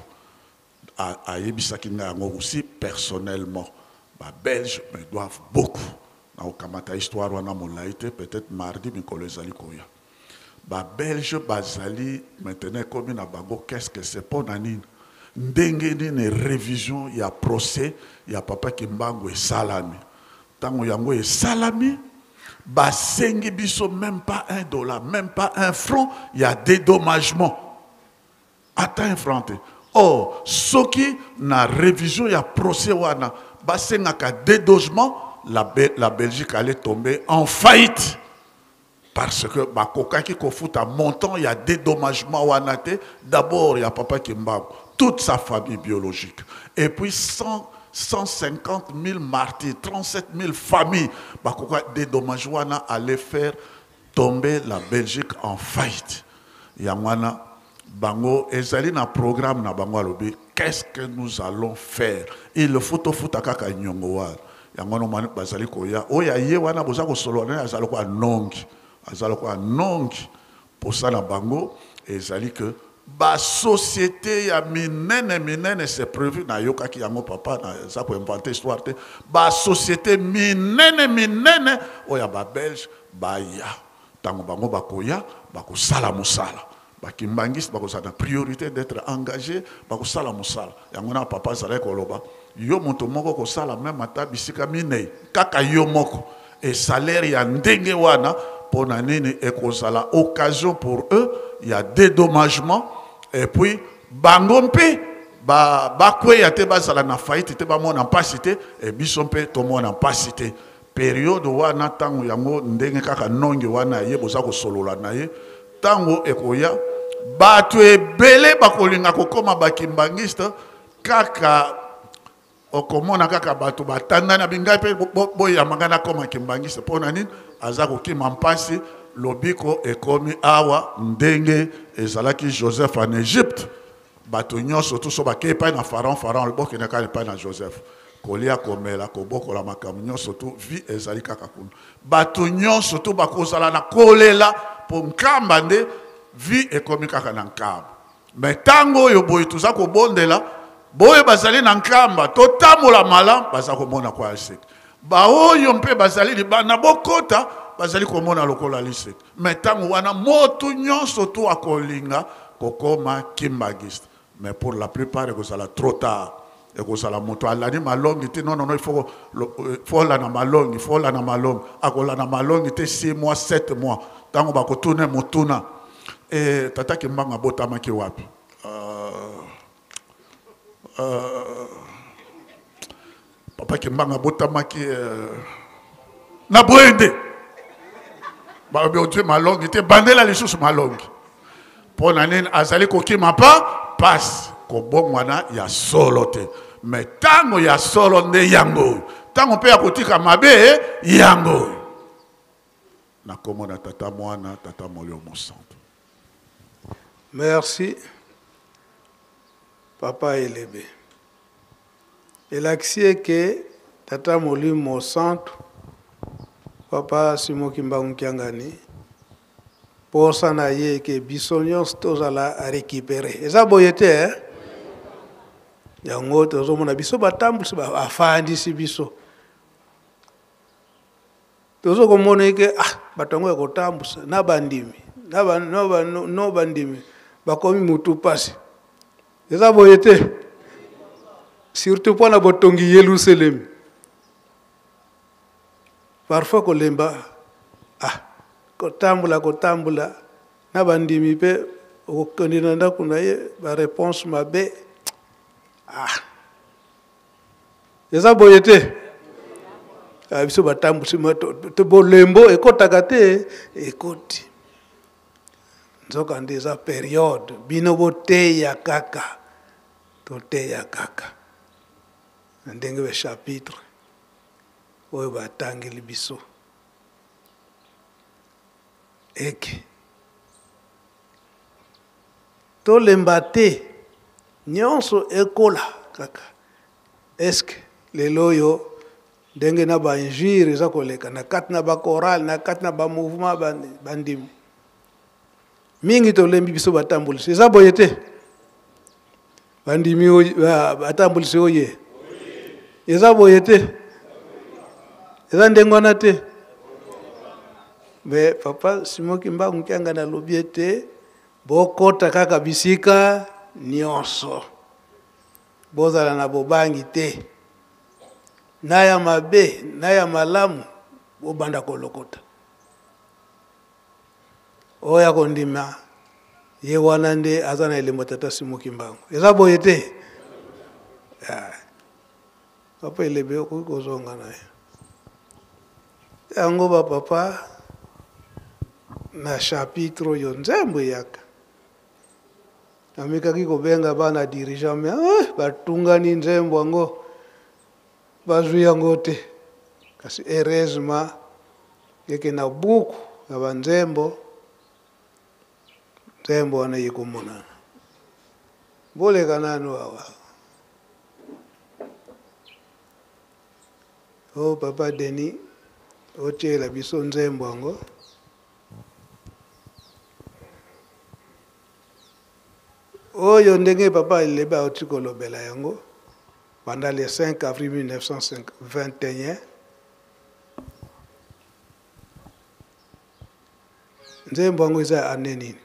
ayebisaki nga yango aussi personnellement babelge me doivent beaucoup na okamata histoire wana molai te peut-être mardi mikolo ezali koya babelge bazali maintenant ekomi na bango qu'est-ce que c'est mpo na nini ndenge nini révision ya procès ya papa Kimbangu esalami ntango yango esalami basengi biso même pas $1 même pas $1 ya dédommagement ata un franc te or soki na révision ya procès wana basengaka dédommagement la Belgique allait tomber en faillite parce que bakokaki kofuta montant il y a dédommagement wanate d'abord il y a papa Kimbangu toute sa famille biologique et puis 150 000 martyrs 37 000 familles bakoka dédommagement wana allait faire tomber la Belgique en faillite yangwana bango ezali na programme na bango alobi qu'est-ce que nous allons faire il faut to futa kaka nyongo wana yango no mani bazali koya oya ye wana boza ko solo na azalo ko nongi posa na bango ezali que ba société ya minene c'est prévu na yokaki yango papa na za ko inventer histoire te ba société minene oya ba belge ba ya tango bango bakoya bakosala mosala bakimbangisi bakozala priorité d'être engagé bakosala mosala yango na papa zala koloba yo moto moko kosala même ata bisika minei kaka yo moko et salaire ya ndenge wana pona nini ekozala occasion pour eux il y a dédommagement et puis bango mpe bakweya te bazala na faillite te bamona mpasi te et biso mpe tomona mpasi te période wana ntango yango ndenge kaka nongi wana ye boza kosolola na ye ntango ekoya bato ebele bakolinga kokoma bakimbangiste kaka okomona kaka bato batanda na bingai pe boyamanga na koma kimbangiste mpona nini aza kokima mpasi lobiko ekomi awa ndenge ezalaki Joseph en Égypte bato nyonso to so bakei epai na Pharaon lobokendaka epai na Joseph kolia komela kobokola makambo nyonso to vi ezali kaka kuna bato nyonso to bakozala na kolela po nkamba nde vi ekomi kaka na nkamba me ntango oyo boye toza kobondela boye bazali na nkamba totambola malamu baza komona kwa aseki baoyo mpe bazali libanda bokota bazali komona lokola lise mais ntango wana motu nyonso to akolinga kokoma kimbagiste mais pour la plupart ekozala trop tard ekozala moto alani malongi te non il faut olana malongi il faut olana malongi akolana malongi te 6 mois 7 mois ntango bakotuna motuna tata Kimbanga botamaki wapi papa Kimbanga botamaki na Bwende babi otue malongi te bandela lisusu malongi pona nini azali kokima pa pasi kobongwana ya solo te mais tango ya solo nde yango tango mpe ya kotika mabe yango nakomona tata mwana tata Molimo Santo. Merci papa Elebe. Et l'accès que tata Molimo Santo papa Simon Kimbangu Kiangani pour s'en aller que bisognos tous à la récupérer. Et ça boyete yango tozo mona biso batambulisi afandisi biso tozo komona ke batongo ekotambusa na bandimi no bandimi bakomi mutu pasi. Et ça boyete surtout pour na botongi Yerusalem. Parfois kolemba kotambula na bandimi pe okondina nda kuna ye ba réponse mabe eza boyete biso batambusi mato te bolembo ekotaka te ekoti nzoka nde eza période bino boteya kaka toteya kaka ndenge be chapitre oyo batangeli biso eke tolemba te nyonso ekola kaka eske lelo oyo ndenge na bainjire eza koleka na kati na bakorale na kati na bamouvement bandimi mingi tolembi biso batambulisi eza boye te bandimi batambulisi oye eza boye te eza ndenge wana te mais papa Simon Kimbangu Kiangani alobi ete bokota kaka bisika nyonso bozala na bobangi te na ya mabe na ya malamu bobanda kolokota oya kondima ye wana nde aza na elembo tata Simon Kimbangu eza boye te papa Elebe okozonga naye yango ba papa na chapitre yo nzembo yaka amekaki kobenga bana dirigeant me batungani nzembo yango bazwi yango te kasi heureusement yeke na buku ya banzembo nzembo wana yekomonana boleka nanu awa papa Denis otyela biso nzembo yango oyo ndenge papa Elebe oti kolobela yango pendant le 5 avril 1921 nzembo yango eza ane nini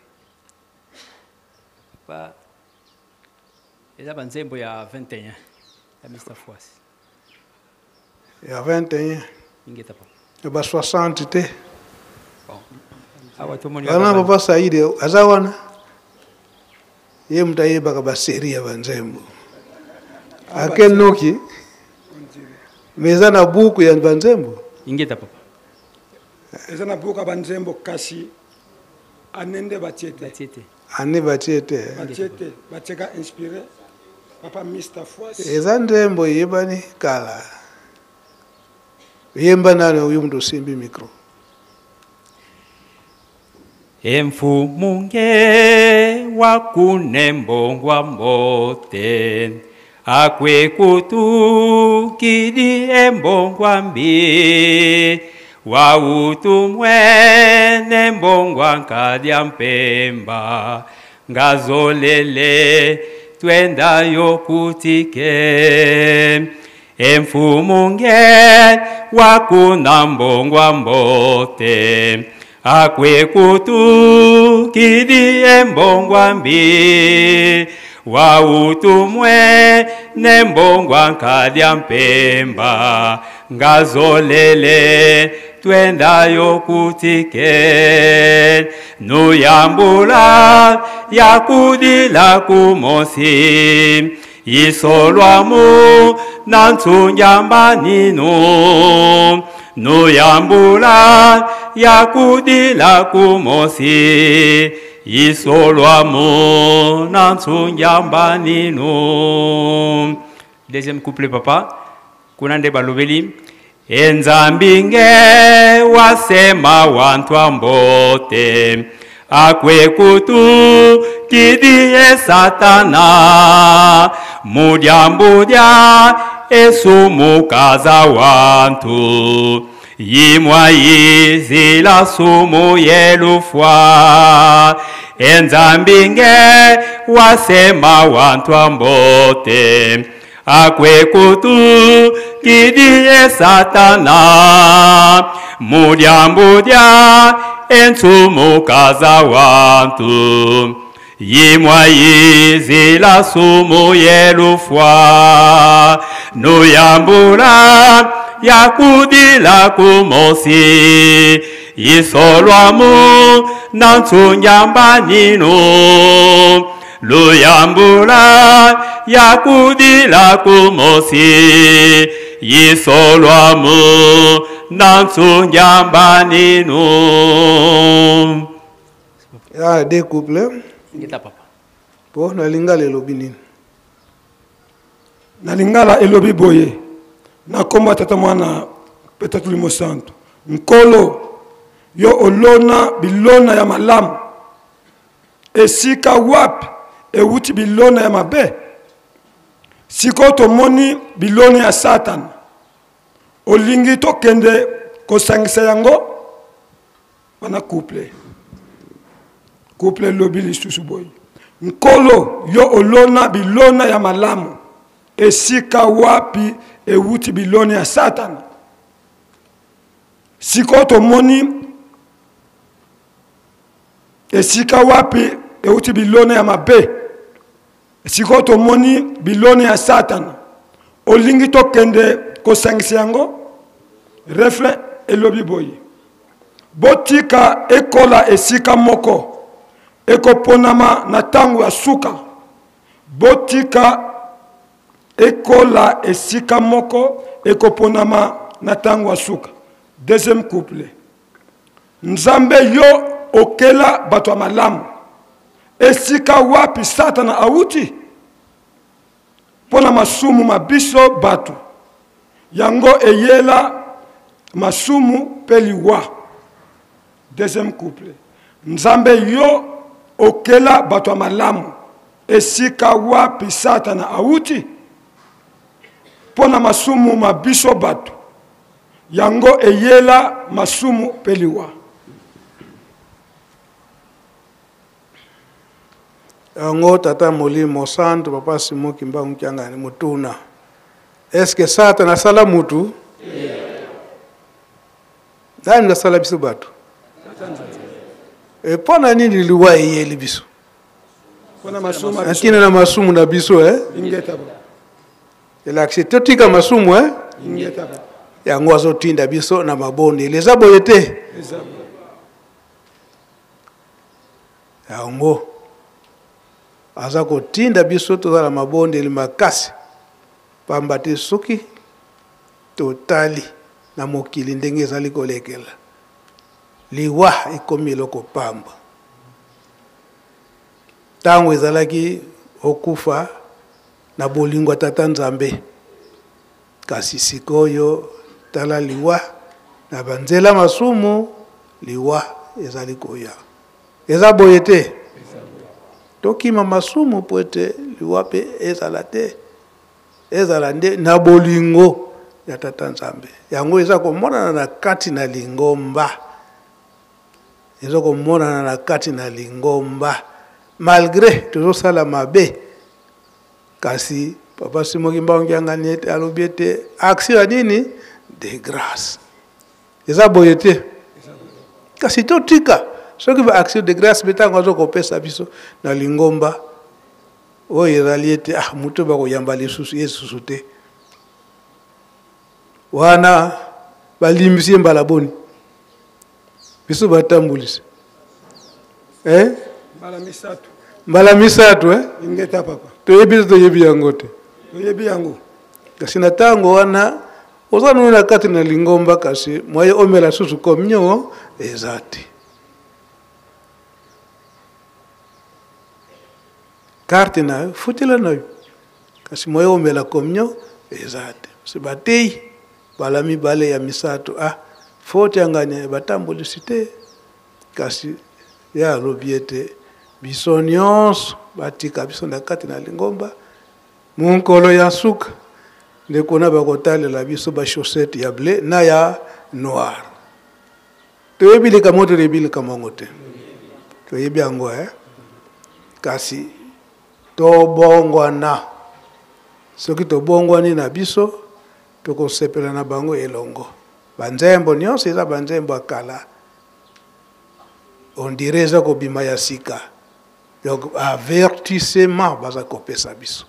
eza banzembo ya 21 ya Mr. Fwasi ya 21 ingeta papa ya ba 60 te awa tomoni wana papa Saide aza wana ye mutayebaka baseri ya banzembo akenoki meza na buku ya banzembo ingeta papa eza na buku ya banzembo kasi anende batiete ane batiete batieka inspiré papa Mr. Fwasi eza nzembo yebani kala yemba nani uyu mtu simbi mikro Emfumunge wakunembongwa mbote akwe kutukidi embongwa mbi wautumwene mbongwa nkadya mpemba ngazolele twenda yokutike emfumu ngeni wakuna mbongwa mbote akwekutu kidi embongwa mbi wautumwe nembongwa nkadya mpemba ngazolele twendayo kutike nuyambula yakudila kumosi isolwamu nansunjambaninu nuyambula yakudila kumosi isolwamu nansunjambaninu. Deuxième couplet, papa. Kunande balobeli. Enzambinge wasema wantwa mbote akwekutu kidie satana mudyambudya esumukaza wantu yimwa yizila sumu yelufwa enzambinge wasema wantwa mbote akwekutu kidie satana mudyambudya ensumukaza wantu yimwa yizila sumu yelufwa nuyambula yakudila kumosi isolwamu nansunjambaninu luyambula yakudila kumosi yisolwamu nansunjambaninu. Ya de couple. Ngita papa. Po na lingala elobi nini? Na lingala elobi boye. Na komba tata mwana Petatu Limo Santo. Nkolo yo olona bilona ya malamu. Esika wapi ewuti bilona ya mabe. Siko tomoni bilona ya Satan. Olingi to kende kosangisa yango wana couple. Couple lobi lisusu boy. Nkolo yo olona bilona ya malamu. Esika wapi ewuti bilona ya Satan. Siko tomoni esika wapi ewuti bilona ya mabe. Siko tomoni bilona ya Satan. Olingi to kende kosangisa yango refrain elobi boy. Botika ekola esika moko. Eko ponama na tangu ya suka. Botika ekola esika moko. Eko ponama na tangu ya suka. Deuxième couple. Nzambe yo okela bato ya malamu. Esika wapi Satana auti. Pona masumu mabiso bato. Yango eyela masumu peliwa. Deuxième couple. Nzambe yo okela bato ya malamu. Esika wapi Satana auti. Pona masumu mabiso bato. Yango eyela masumu peliwa. Yango tata Molimo Santo papa Simon Kimba Nkyanga ni mutuna. Eske Satana sala mutu? Dani na sala biso bato. E pona nini liwa eyeli biso? Pona masumu biso. Akina na masumu na biso Ingeta ba. Elaksi totika masumu Ingeta ba. Yango azotinda biso na mabonde. Leza boyete. Yango aza kotinda biso tozala mabonde li makasi pamba te soki totali na mokili ndenge ezali kolekela liwa ekomi eloko pamba ntango ezalaki okufa na bolingo ya tata Nzambe kasi sikoyo tala liwa na banzela masumu liwa ezali koya eza boye te tokima masumu po ete liwa pe ezala te ezala nde na bolingo ya tata Nzambe yango eza komonana na kati na lingomba eza komonana na kati na lingomba malgré tozosala mabe kasi Papa Simoki Mbangi Anganyete alobiete action ya nini de grâce. Eza boyete. Kasi totika. Soki ba action de grâce betango zo kopesa biso na lingomba. Oyo ezaliete mutu ba koyamba lisusu Yesu te. Wana balimbisi mbala boni. Biso batambulisa. Mbala misatu ingeta papa. Toyebi yango te. Toyebi yango. Kasi na tango wana ozana na kati na lingomba kasi moye omela susu komnyo ezati. Carte na futila na kasi moye omela komnyo ezati. Sibatei balami bale ya misatu fote anganya batambulisite kasi ya lobiete bisonyos batika biso na kati na lingomba munkolo ya suka nde kona bakotalela biso ba chaussette ya bleu na ya noir toyebi kamoto rebile kamongo te toyebi yango kasi tobongwana soki tobongwani na biso tokosepela na bango elongo banzembo nyonso eza banzembo akala on dirait eza kobima ya sika donc avertissement baza kopesa biso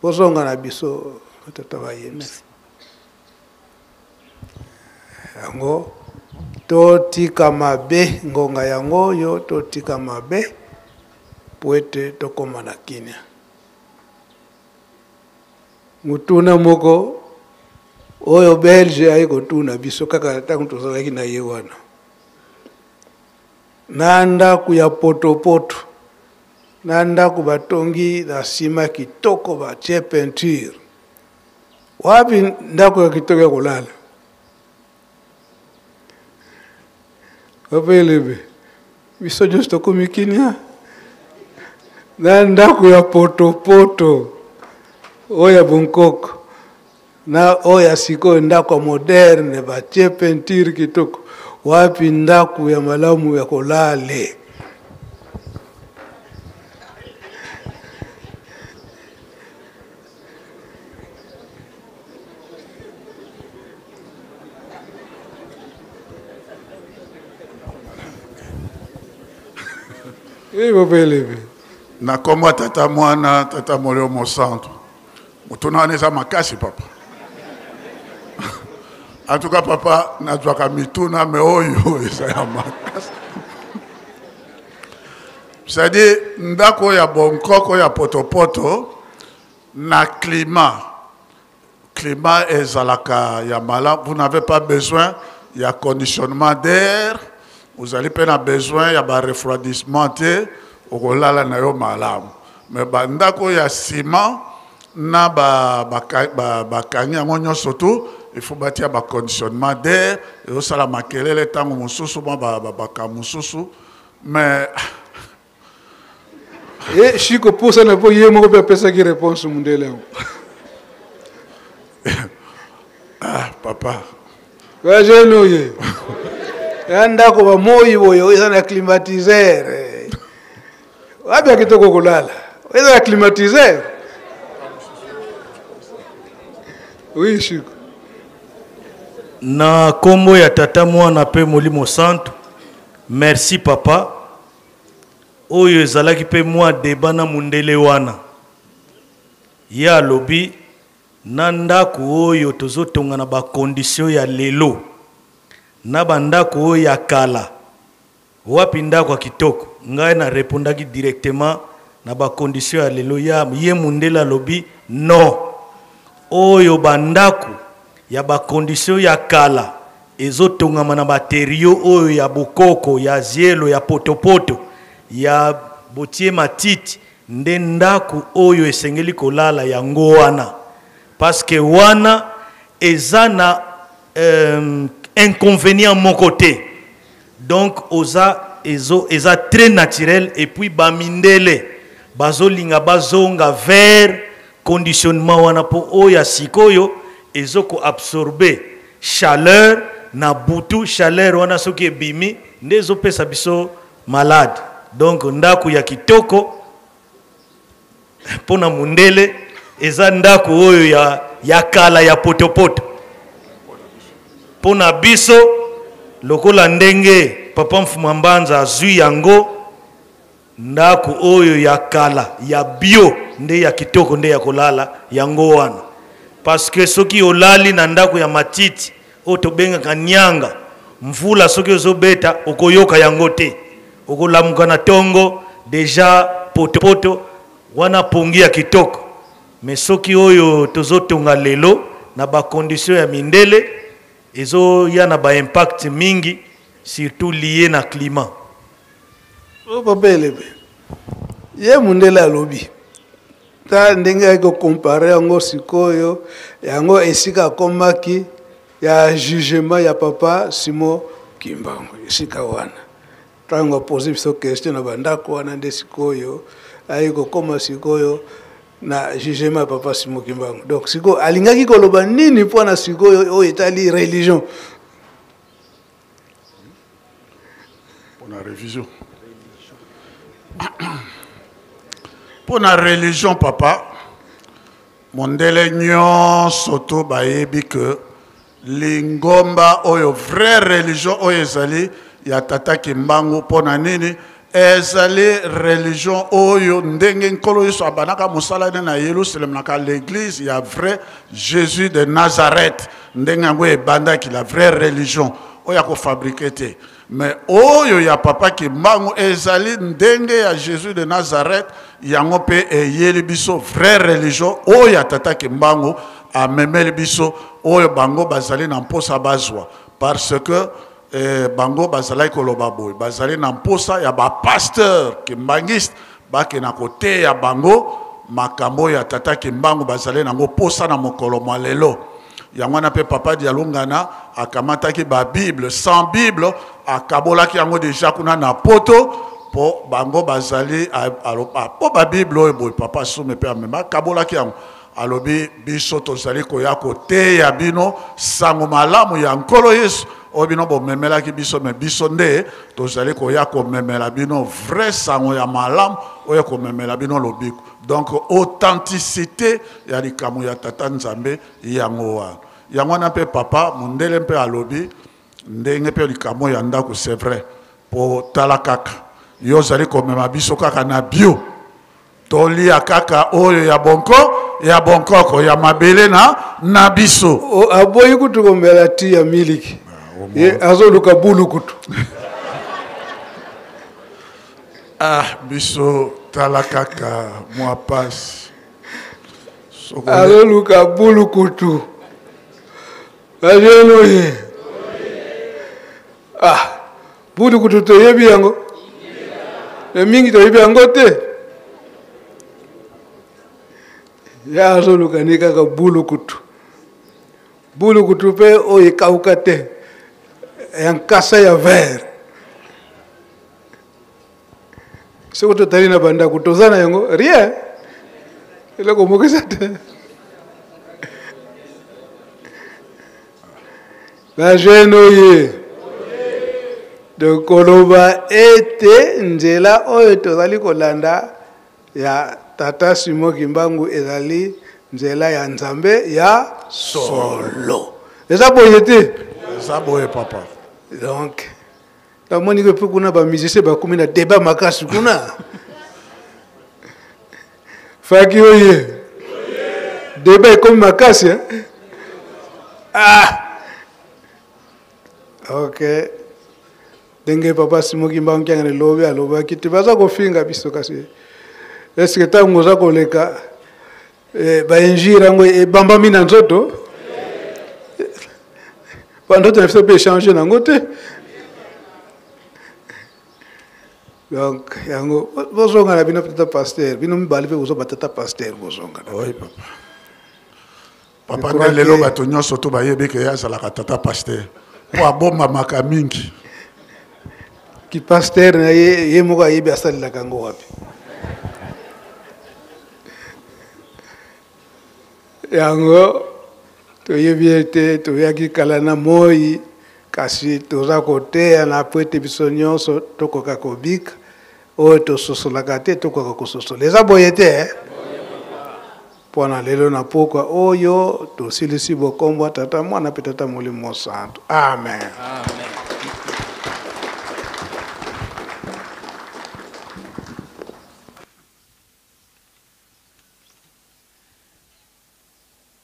bozonga na biso tata bayemisi yango totika mabe ngonga yango yo totika mabe po ete tokoma na kinia mutuna moko oyo belge ayikotuna biso kaka tangu tozalaki na ye wana na ndaku ya potopoto na ndaku batongi na sima kitoko batie peinture wapi ndaku ya kitoko ya kolala wapelebe biso nyonso tokomi kinia na ndaku ya potopoto oyo ya Bangkok na oya siko ndako moderne batie peinture kitoko wapi ndaku ya malamu ya kolale bopelebe na komwa tata mwana tata molio mosantu mutuna aneza makasi papa. En tout cas, papa, nazwaka mituna me oyo eza makasi. C'est-à-dire, ndako ya Bangkok ya potopoto na climat. Climat ezalaka ya malamu. Vous n'avez pas besoin ya conditionnement d'air. Vous allez pas besoin ya ba refroidissement te okolala na yo malamu. Mais ndako ya ciment na ba kanya ngonyo surtout il faut bâtir un conditionnement d'air et aussi la makelele tango mususu ba mususu mais et Chico posa na po yemo ko pesa ki réponse mundele papa wa jeno ye anda ko ba moyi boyo eza na climatiseur wapi akitoko kulala eza na climatiseur oui Chico na kombo ya tata mwana pe molimo santo merci papa oyo ezalaki pe mwa deba na mundele wana ya lobi na ndako oyo tozotonga na ba condition ya lelo na bandako oyo ya kala wapi ndako ya kitoko ngai na répondaki directement na ba condition ya lelo ya ye mundela lobi no oyo bandako ya ba condition ya kala ezotongama na materio oyo ya bokoko ya zielo ya potopoto ya botie matiti nde ndaku oyo esengeli kolala yango wana parce que wana eza na inconvénient mon côté donc eza très naturel et puis bamindele bazolinga bazonga vers conditionnement wana po oyo sikoyo ezoko absorber chaleur na butu chaleur wana soki ebimi ndezo pesa biso malade donc ndaku ya kitoko pona mundele eza ndako oyo ya kala ya potopoto pona biso lokola ndenge papa Mfuma Mbanza azwi yango ndako oyo ya kala ya bio nde ya kitoko nde ya kolala yango wana parce que soki olali na ndako ya matiti oyo tobengaka nyanga mvula soki ozobeta okoyoka yango te okolamuka na tongo deja potopoto wana pongi ya kitoko mais soki oyo tozotonga lelo na bacondition ya mindele ezoya na baimpact mingi surtout lié na climat. Papa elebe ye mundele alobi ta ndenge ayiko compare yango sikoyo yango esika akomaki ya jugement ya papa Simon Kimbangu esika wana ntango apose biso question na bandako wana nde sikoyo ayiko koma sikoyo na jugement ya papa Simon Kimbangu. Donc sikoyo alingaki koloba nini mpona sikoyo oyo etali religion mpona révision mpona religion papa mondele nyonso to bayebi ke lingomba oyo vraie religion oyo ezali ya tata Kimbangu mpona nini ezali religion oyo ndenge nkolo yesu abanaka mosala ne na Yerusalem naka l'église ya vrai Jésus de Nazareth ndenge yango ebandaki la vraie religion oyo akofabrike te mais oyo ya papa Kimbangu ezali ndenge ya Jésus de Nazareth yango pe eyeli biso vraie religion oyo ya tata Kimbangu amemeli biso oyo bango bazali na mposa bazwa parce que bango bazali koloba boy bazali na mposa ya ba pasteur kimbangiste bakena kote ya bango makambo ya tata Kimbangu bazali nango posa na mokolo mwa lelo yango na pe papa Dialungana akamataki ba Bible sans Bible akabolaki yango déjà kuna na poto po bango bazali po ba Bible oyo boy papa sume pe amema akabolaki yango alobi biso tozali koya kote ya bino sango malamu ya nkolo Yesu oyo bino bomemelaki biso me biso nde tozali koya komemela bino vrai sango ya malamu oyo komemela bino lobiko. Donc authenticité ya likambo ya tata Nzambe yango wana yango wana mpe papa mondele mpe alobi ndenge mpe likambo ya ndako c'est vrai po tala kaka yo ozali komema biso kaka na bio tolia kaka oyo ya bonkoko ya mabele na biso aboyi kutukomela ti ya miliki azoluka bulu kutu biso tala kaka mwa pasi azoluka bulu kutu ajeno ye bulu kutu toyebi yango mingi toyebi yango te ya azoluka ni kaka bulu kutu pe oyo ekauka te ya nkasa ya verre soko totali na bandako toza na yango rien eloko mokisa te bajene oye donc koloba ete nzela oyo tozali kolanda ya tata Simon Kimbangu ezali nzela ya Nzambe ya solo eza boye te eza boye papa. Donc la moni que peut kuna ba musicien ba komi na débat makasi kuna faki oye débat comme makasi ok denge papa Simon Kimbangu ngane lobi aloba kiti baza ko finga biso kasi est-ce que tango za koleka ba injira ngo e bamba mina nzoto pendant que tu peux changer dans côté donc yango bozonga na bino tata pasteur bino mbali pe bozo batata pasteur bozonga oui papa papa lelo bato nyonso to bayebi ke yazala ka tata pasteur po abomba maka mingi ki pasteur na ye moko ayebi asali la kango wapi yango toyebi ete toyaki kala na moi kasi toza koteya na po ete biso nyonso tokoka kobika oyo tososolaka te tokoka kososola eza boye te pona lelo na pokwa oyo tosilisi bokombo tata mwana pe tata molimo santo. Amen. Amen.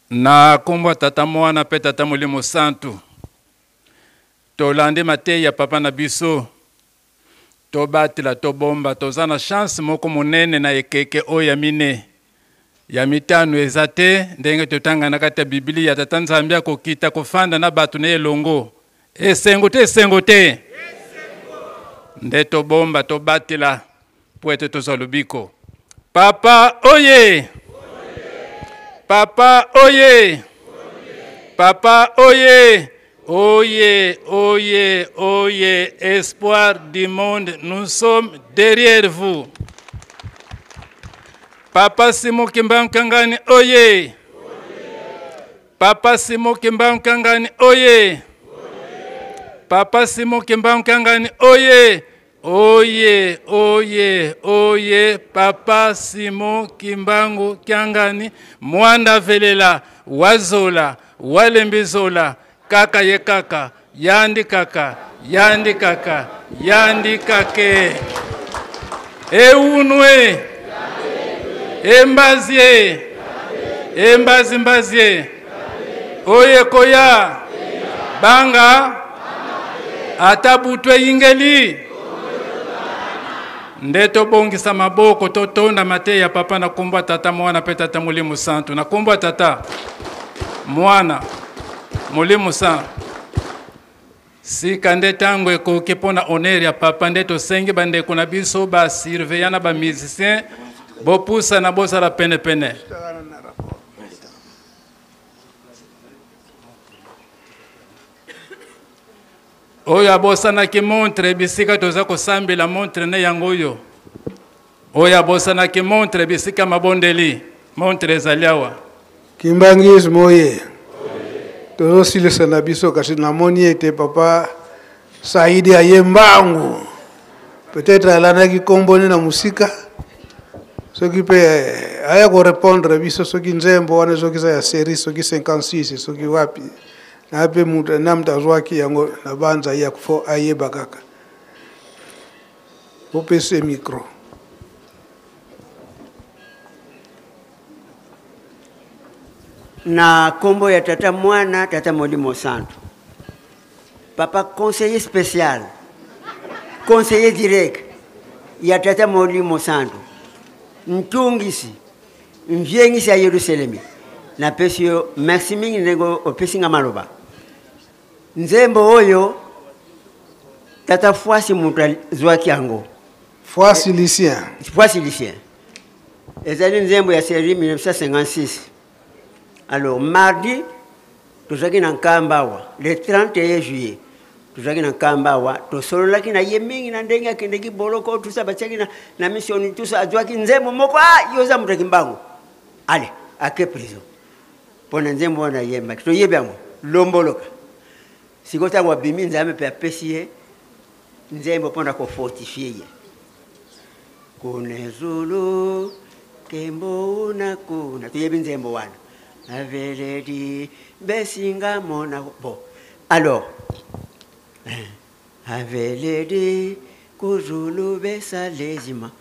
Na kombo tata mwana pe tata molimo santo tolande mateya papa na biso tobatela tobomba tozana chance moko monene na ekeke oya mine ya mitano eza te ndenge totangana kati ya Biblia tata Nzambe akokita kofanda na bato na elongo esengo te nde tobomba tobatela po ete tozwa lobiko. Papa oye, papa oye, papa oye, oye, oye, oye, espoir du monde, nous sommes derrière vous. Papa Simo Kimba Mkangani oye, Papa Simo Kimba Mkangani oye, Papa Simo Kimba Mkangani oye, oye, oye, oye, Papa Simo Kimbangu Kyangani, Mwanda Velela, Wazola, Walembizola, Kaka ye kaka, yandi kaka, yandi kaka, yandi kake. Eunwe, embazie, embazi mbazie, oye koya, banga, atabutwe ingeli. Ndeto bongisa maboko totonda mateya papa na kumbwa tata mwana pe tata molimo santo na kumbwa tata mwana molimo santo sika nde tango ekoki mpona honere ya papa nde tosengi bandeko na biso basurveillant na bamusicien bopusa na bozala penepene. Oyo abosanaki montre bisika toza kosambela montre ne yango oyo. Oyo abosanaki montre bisika mabondeli montre ezali awa. Kimbangis moye. Tozosilisa na biso kasi namoni ete papa Saidi ayembangu. Peut-être alanaki komboni na musika. Soki pe aya ko répondre biso soki nzembo wana soki za ya série soki 56 soki wapi. Na ape muta namta zwaki yango na banza ya kufo ayeba kaka. Opese micro. Na kombo ya tata mwana tata molimo santo. Papa conseiller spécial. Conseiller direct ya tata molimo santo. Ntungisi. Mviengisi ya Yerusalemi. Na pesi yo merci mingi nego opesi nga maloba. Nzembo oyo tata Fwasi mutu zwaki yango. Fwasi Lucien. Fwasi Lucien. Ezali nzembo ya série 1956. Alors mardi tozaki na Nkambawa le 31 juillet tozaki na Nkambawa tosololaki na ye mingi na ndenge akendeki boloko tusa batiaki na mission tusa azwaki nzembo moko yoza mutu kimbango. Ale ake prison. Pona nzembo na yemba to yebango lomboloka. Sikota wa bimi nzame pe apesiye nzembo pona ko fortifier. Kune zulu kembo una kuna to yebi nzembo wana. Aveledi besinga mona bo. Alors aveledi kuzulu besa lezima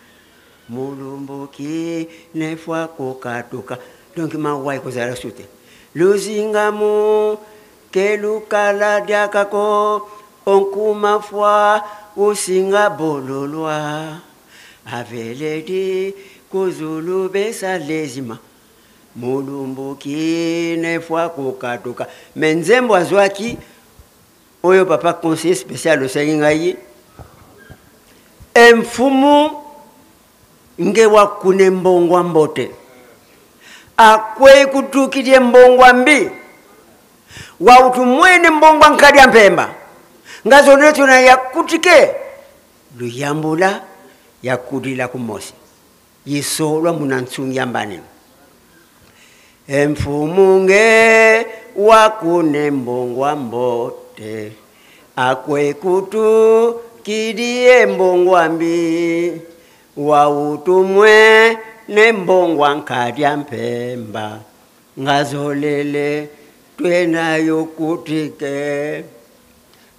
mulumbuki nefwa kokatuka. Donc ma wai kozala sute. Luzingamo kelukala diakako onkuma fwa usinga bololwa. Aveledi kuzulu besa lezima mulumbuki nefwa kokatuka. Menzembo azwaki oyo papa conseiller spécial osengi ngai emfumu ngewa kune mbongwa mbote akwe kutukidye mbongwa mbi wa utumwene mbongwa nkadi ya mpemba ngazonetu na yakutike luyambula yakudila kumosi yisolwa munansungi yambani emfumunge wakune mbongwa mbote akwe kutukidye mbongwa mbi wa utumwe nembongwa nkadya mpemba ngazolele twenayo kutike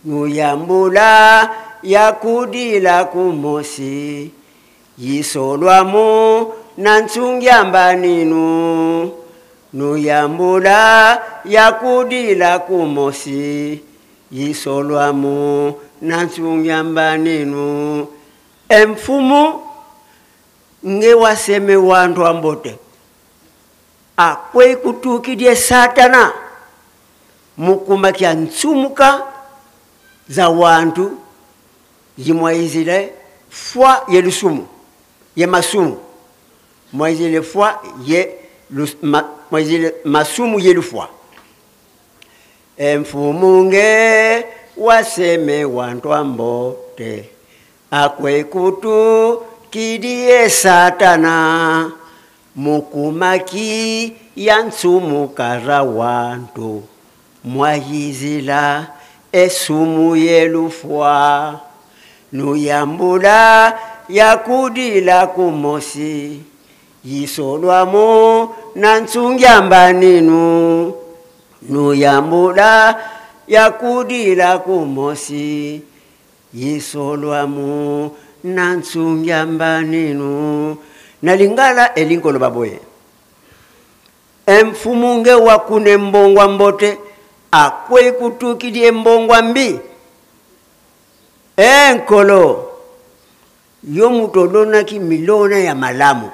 nuyambula yakudila kumosi yisolwamu nansungyamba ninu nuyambula yakudila kumosi yisolwamu nansungyamba ninu emfumu nge waseme wantu ambote akwe kutukidye satana mukumakya ntsumuka za wantu yimwaizile fwa ye lusumu ye masumu mwaizile fwa ye mwaizile masumu ye lufwa emfumu nge waseme wantu ambote akwe kutukidye satana mukumaki yantsumuka za wantu mwayizila esumu yelufwa nuyambula yakudila kumosi yisolwamu nansungyamba ninu nuyambula yakudila kumosi yisolwamu nansungyamba ninu nalingala elinkolo baboye emfumunge wakune mbongwa mbote akwe kutukidye mbongwa mbi enkolo yomutolonaki milona ya malamu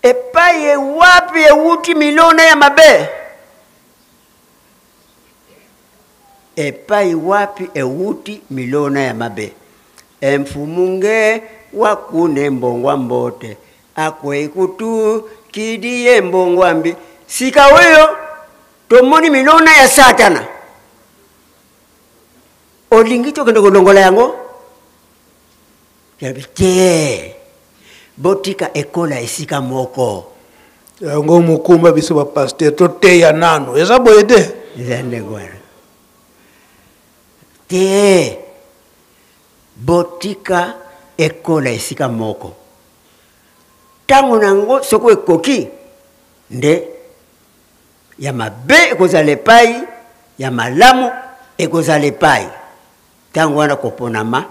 epaye wapi ewuti milona ya mabe epaye wapi ewuti milona ya mabe emfumunge wakune mbongwa mbote akwe kutukidye mbongwa mbi sikaweyo tomoni milona ya satana olingito kendo kolongola yango yabite botika ekola esika moko yango mukumba biso ba pasteur to te ya nano eza boyede zende gwara te botika ekola esika moko tango nango soko ekoki nde ya mabe ekozala epai ya malamu ekozala epai tango wana koponama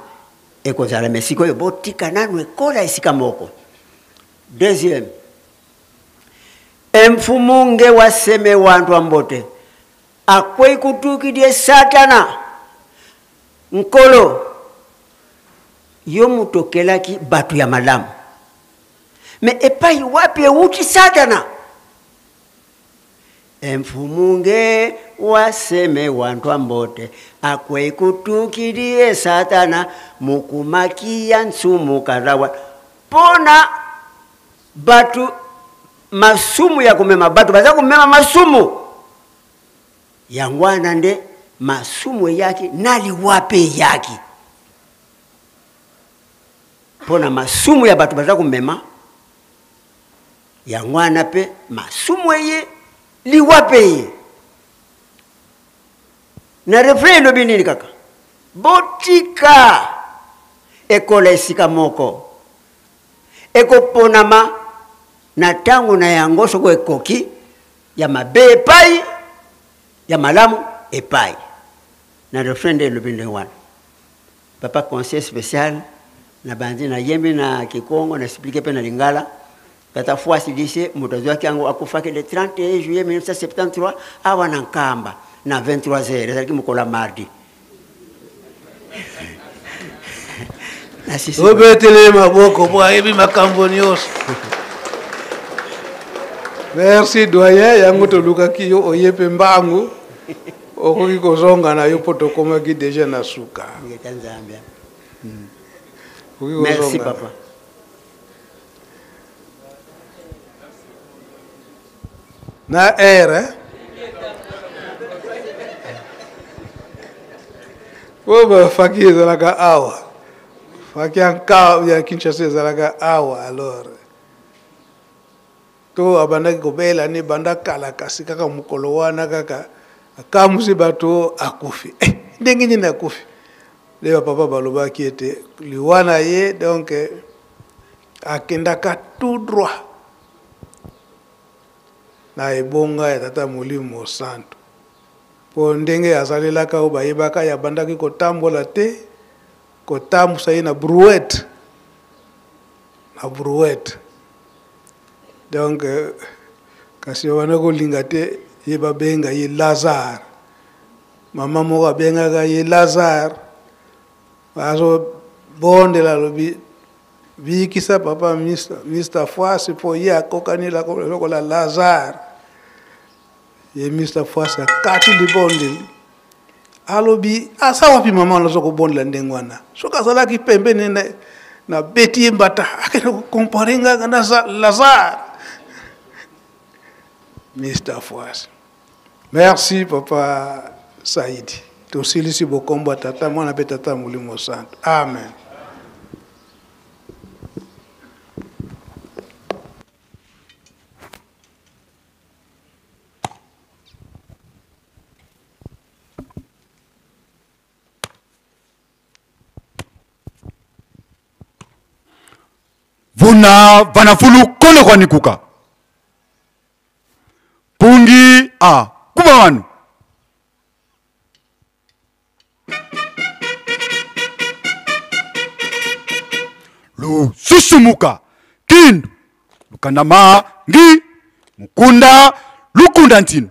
ekozala mesiko oyo botika nanu ekola esika moko deuxième emfumu nge waseme wantu ambote akwe kutukidye satana nkolo yomutokelaki batu ya malamu me epai wapi ewuti satana emfumunge waseme wantu ambote akwe kutukidye satana mukumakia nsumuka rawa pona batu masumu ya kumema batu baza kumema masumu yangwana nde masumu yaki nali wape yaki pona masumu ya batu baza kumema yangwana pe masumu ye liwape na refrain lo binini kaka botika ekola esika moko ekoponama na tango na yango soko ekoki ya mabe epai ya malamu epai na refrain de lo binini wana papa conseil spécial na bandi na yembe na kikongo na expliquer pe na lingala kata fois lycée motozo yango akufaki le 31 juillet 1973 awa na Nkamba na 23h ezalaki mukola mardi obetele maboko bwa ebi makambo nyos merci doyen yango tolukaki yo oyepe mbangu okoki kozonga na yo po tokomaki deja na suka merci papa na era Oba faki ezalaka awa faki anka ya Kinshasa ezalaka awa alors to abandaki kobela ni banda kala kasi kaka mukolo wana kaka akamusi bato akufi ndenge nini akufi leba papa balobaki ete liwana ye donc akendaka tout droit na ebonga ya Tata Molimo Santo po ndenge azalelaka o bayebaka ya bandaki kotambola te kotambusa ye na brouette donc kasi wana kolinga te ye babenga ye Lazare mama moko abengaka ye Lazare bazo bondela lobi bikisa papa Mr. Fwasi po ye akokanila lokola Lazare ye Mr. Fwasi akati libondeli alobi asa wapi mama lozo kobondela ndengwana soka zalaki pembeni na beti mbata akena komparenga na Lazare Mr. Fwasi. Merci papa Saidi. Tosilisi bokomba tata mwana pe Tata Molimo Santo. Amen. Vuna vanafulu kone kwa nikuka. Pungi a kumanu. Lu susumuka kindu lukandama ngi mukunda lukunda ntinu.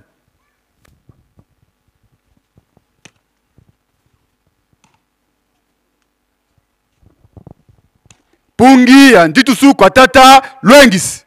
Pungi ya nditusu kwa tata lwengisi.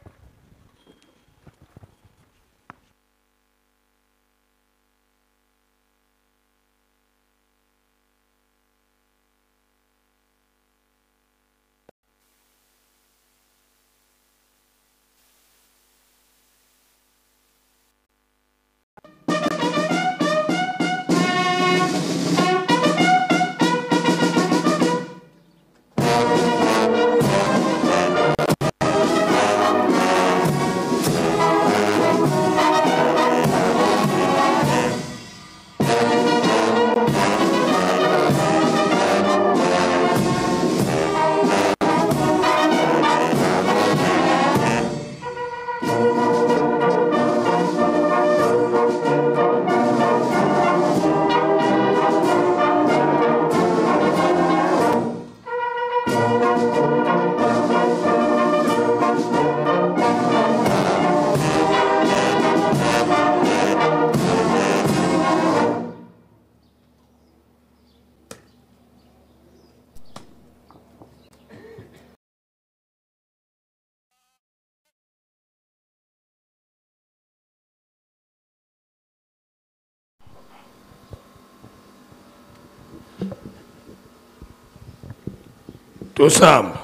Tusamba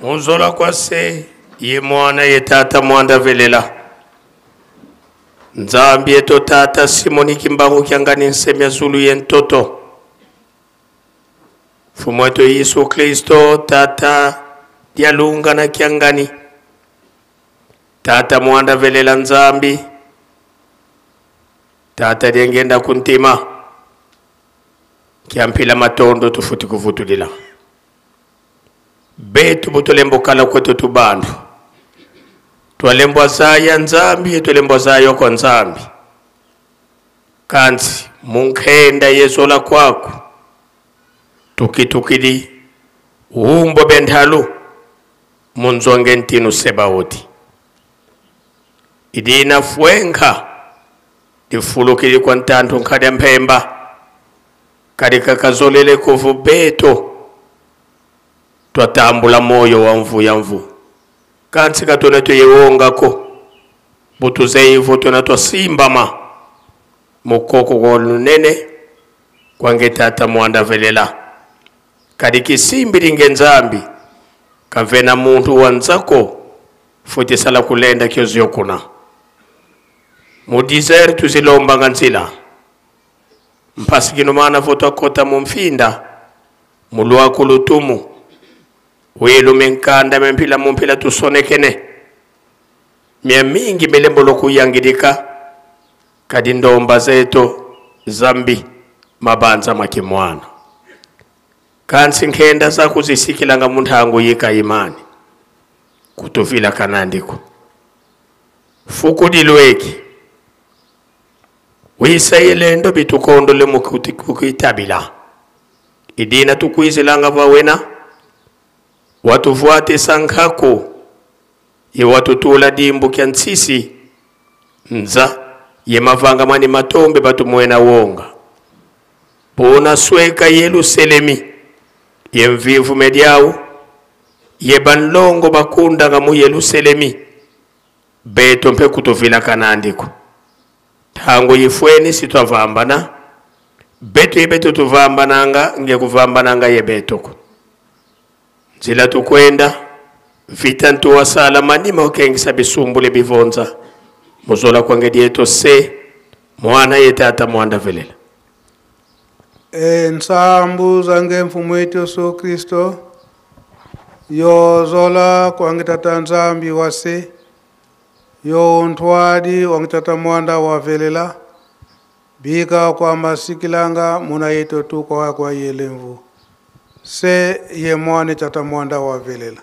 Unzola kwa se ye mwana ye tata mwanda velela Nzambi eto tata Simoni Kimbangu kiangani nsemya zulu ye ntoto Fumweto Yesu Kristo tata dialunga na kiangani Tata mwanda velela Nzambi Tata diengenda kuntima Kiampila matondo tufuti kuvutulila Betu butulembo kala kwetu tubandu Tualembo zaya Nzambi tualembo zaya kwa Nzambi Kanzi munkenda yezola kwaku Tukitukili Umbo benthalu Munzonge ntinu sebaoti Idina fuenka Difulukili kwa ntantu nkade mpemba Karika kazolele kufu beto Twatambula moyo wa mvu ya mvu Kansi katone tuyewonga ko Butuze hivu tunatwa simbama Mukoko kwa lunene Kwange tata mwanda velela Kariki simbiri Nzambi Kavena muntu wanzako Futi sala kulenda kiozio kuna Mudizer tuzilomba nganzila Mpasikino mana foto kota mumfinda Mulua kulutumu Welu menkanda mempila mumpila tusonekene Mia mingi melembo kuyangidika Kadindomba zeto Zambi Mabanza makimwana kansi nkhenda za kuzisikilanga munthango yika imani kutuvila kanandiko fukudilweki wisayelendo bitukondo le mukuitabila idina tukuizilanga vawena watuvuate sankhako ye watutula dimbu kya ntsisi nza ye mavanga mani matombe batumwena wonga pona sweka Yerusalemi ye mvivu mediawu ye banlongo bakundanga mu Yerusalemi beto mpe kutuvila kanandiko tango yifweni sitwavambana beto yebeto tuvambananga nge kuvambananga yebetoko zila tukwenda vita ntuwasala manima okengisa bisumbule bivonza muzola kwange dieto se mwana yetata mwanda velela nsambu zange mfumu wetu Yesu Kristo yo zola kwange tata nzambi wase yo ntwadi wange tata mwanda wavelela bika kwa masikilanga muna yetu tuko kwa yelemvu se ye mwane tata mwanda wavelela.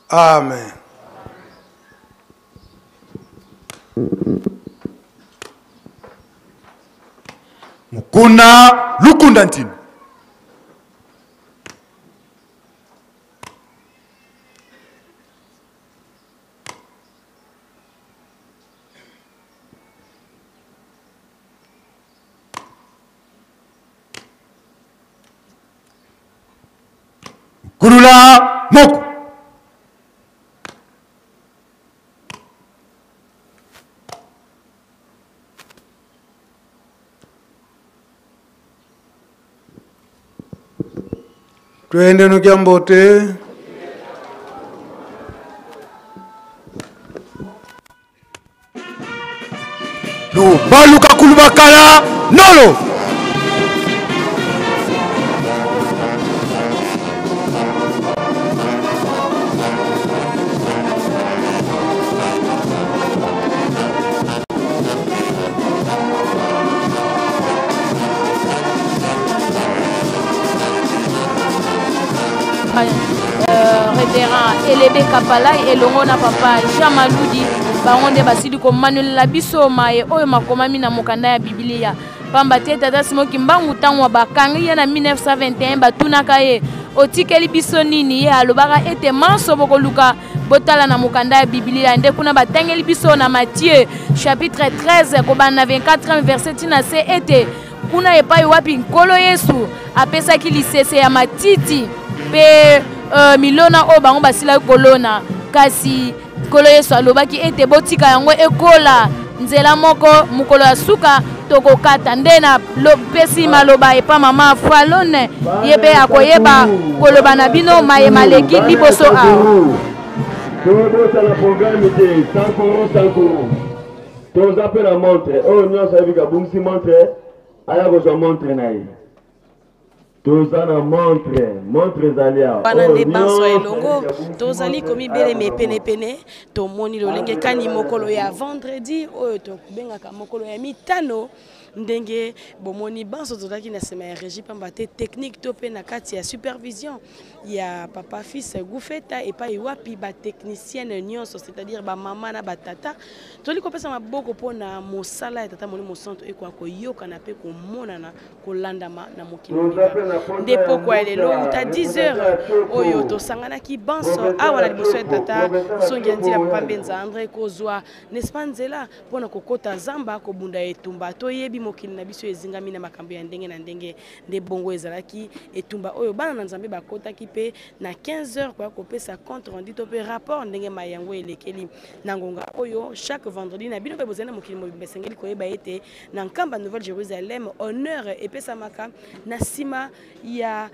Amen. Mukuna lukunda ntini. Kurula moku. Twende nukiambote. Baluka kulubakala nolo. Révérend Elebe Kapalai elongo na papa Jean Maludi baronde basili ko Manuel Labiso maye oyo makomami na mokanda ya Biblia pamba te tata Simoki mbangu tango bakangi ya na 1921 batunaka ye otikeli biso nini ye alobaka ete manso bokoluka botala na mokanda ya Biblia nde kuna batangeli biso na Matthieu chapitre 13 kobana 24 verset na se ete kuna epai wapi nkolo Yesu apesaki lisese ya matiti pe milona o bango basila kolona kasi kolo Yesu alobaki ete botika yango ekola nzela moko mukolo ya suka tokokata nde na pesi maloba epa mama Falone yebe akoyeba koloba na bino maye maleki liboso a toza na programme te 100 toza pe na montre oyo nyonso ayebika bungisi montre aya kozwa montre na ye tozana montre ezali awa bana nde banso elongo tozali komi beleme pene tomoni lolenge kani mokolo ya vendredi oyo tokubengaka mokolo ya mitano ndenge bomoni banso tozalaki na sema ya régie pamba te technique to pe na kati ya supervision ya papa fils Gufeta epai wapi ba technicienne nyonso c'est-à-dire ba mama na batata toli kopesa maboko pona mosala ya tata Molimo Santo ekwa koyoka na pe komonana kolandama na mokili nde pokwa lelo uta 10h oyo tosanganaki banso awa na liboso ya tata songi ndila papa Mbenza André kozwa nespa nzela pona kokota zamba kobunda etumba toyebi mokili na biso ezingami na makambo ya ndenge na ndenge nde bongo ezalaki etumba oyo bana na Nzambe bakotaki pe na 15h kwa kopesa compte rendu to pe rapport ndenge mayango elekeli na ngonga oyo chaque vendredi na bino pe bozana mokili mobimba sengeli koyeba ete na nkamba Nouvelle Jérusalem honneur epesa maka na sima ya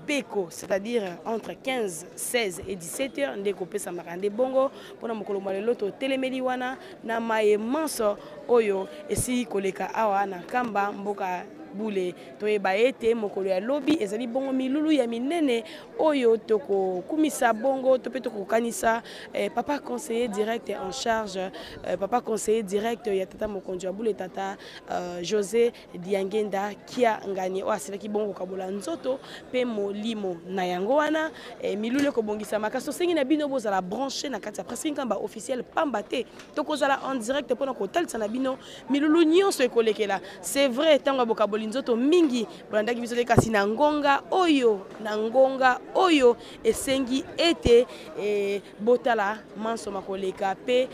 beko c'est-à-dire entre 15, 16 et 17h nde kopesa maka nde bongo pona mokolo malelo to telemeli wana na maye manso oyo esi koleka awa na kamba mboka bule toyeba ete mokolo ya lobi ezali bongo milulu ya minene oyo tokokumisa bongo to pe tokokanisa papa conseiller direct en charge papa conseiller direct ya tata mokonzi ya bule tata José Diangenda kia ngani o asilaki bongo kabola nzoto pe molimo na yango wana milulu kobongisa makaso sengi na bino bozala branché na kati ya presque nkamba officiel pamba te tokozala en direct pona kotalisa na bino milulu nyonso ekolekela c'est vrai tango bokaboli nzoto mingi bolandaki biso te kasi na ngonga oyo esengi ete botala manso makoleka pe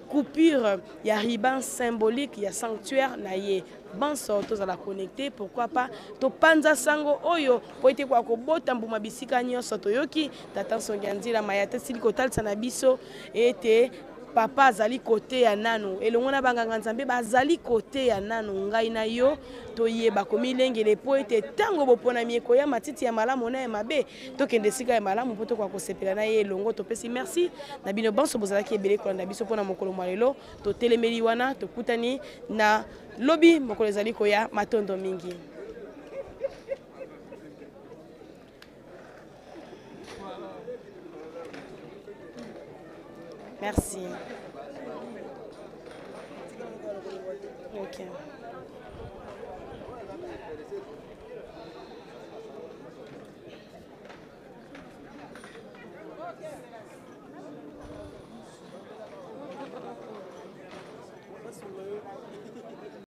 coupure ya riban symbolique ya sanctuaire na ye banso tozala connecté pourquoi pas to panza sango oyo po ete kwa kobota mbuma bisika nyonso toyoki tata Songia Nzila mayata sili kotalisa na biso ete papa azali kote ya nanu elongo na banganga nzambe bazali kote ya nanu ngai na yo toyeba komilengele po ete tango bopona mieko ya matiti ya malamu na ya mabe tokende sika ya malamu po tokwa kosepela na ye elongo topesi merci na bino banso bozalaki ebele kolanda biso mpona mokolo mwa lelo totelemeli wana tokutani na lobi mokolo ezali koya matondo mingi. Merci. Ok.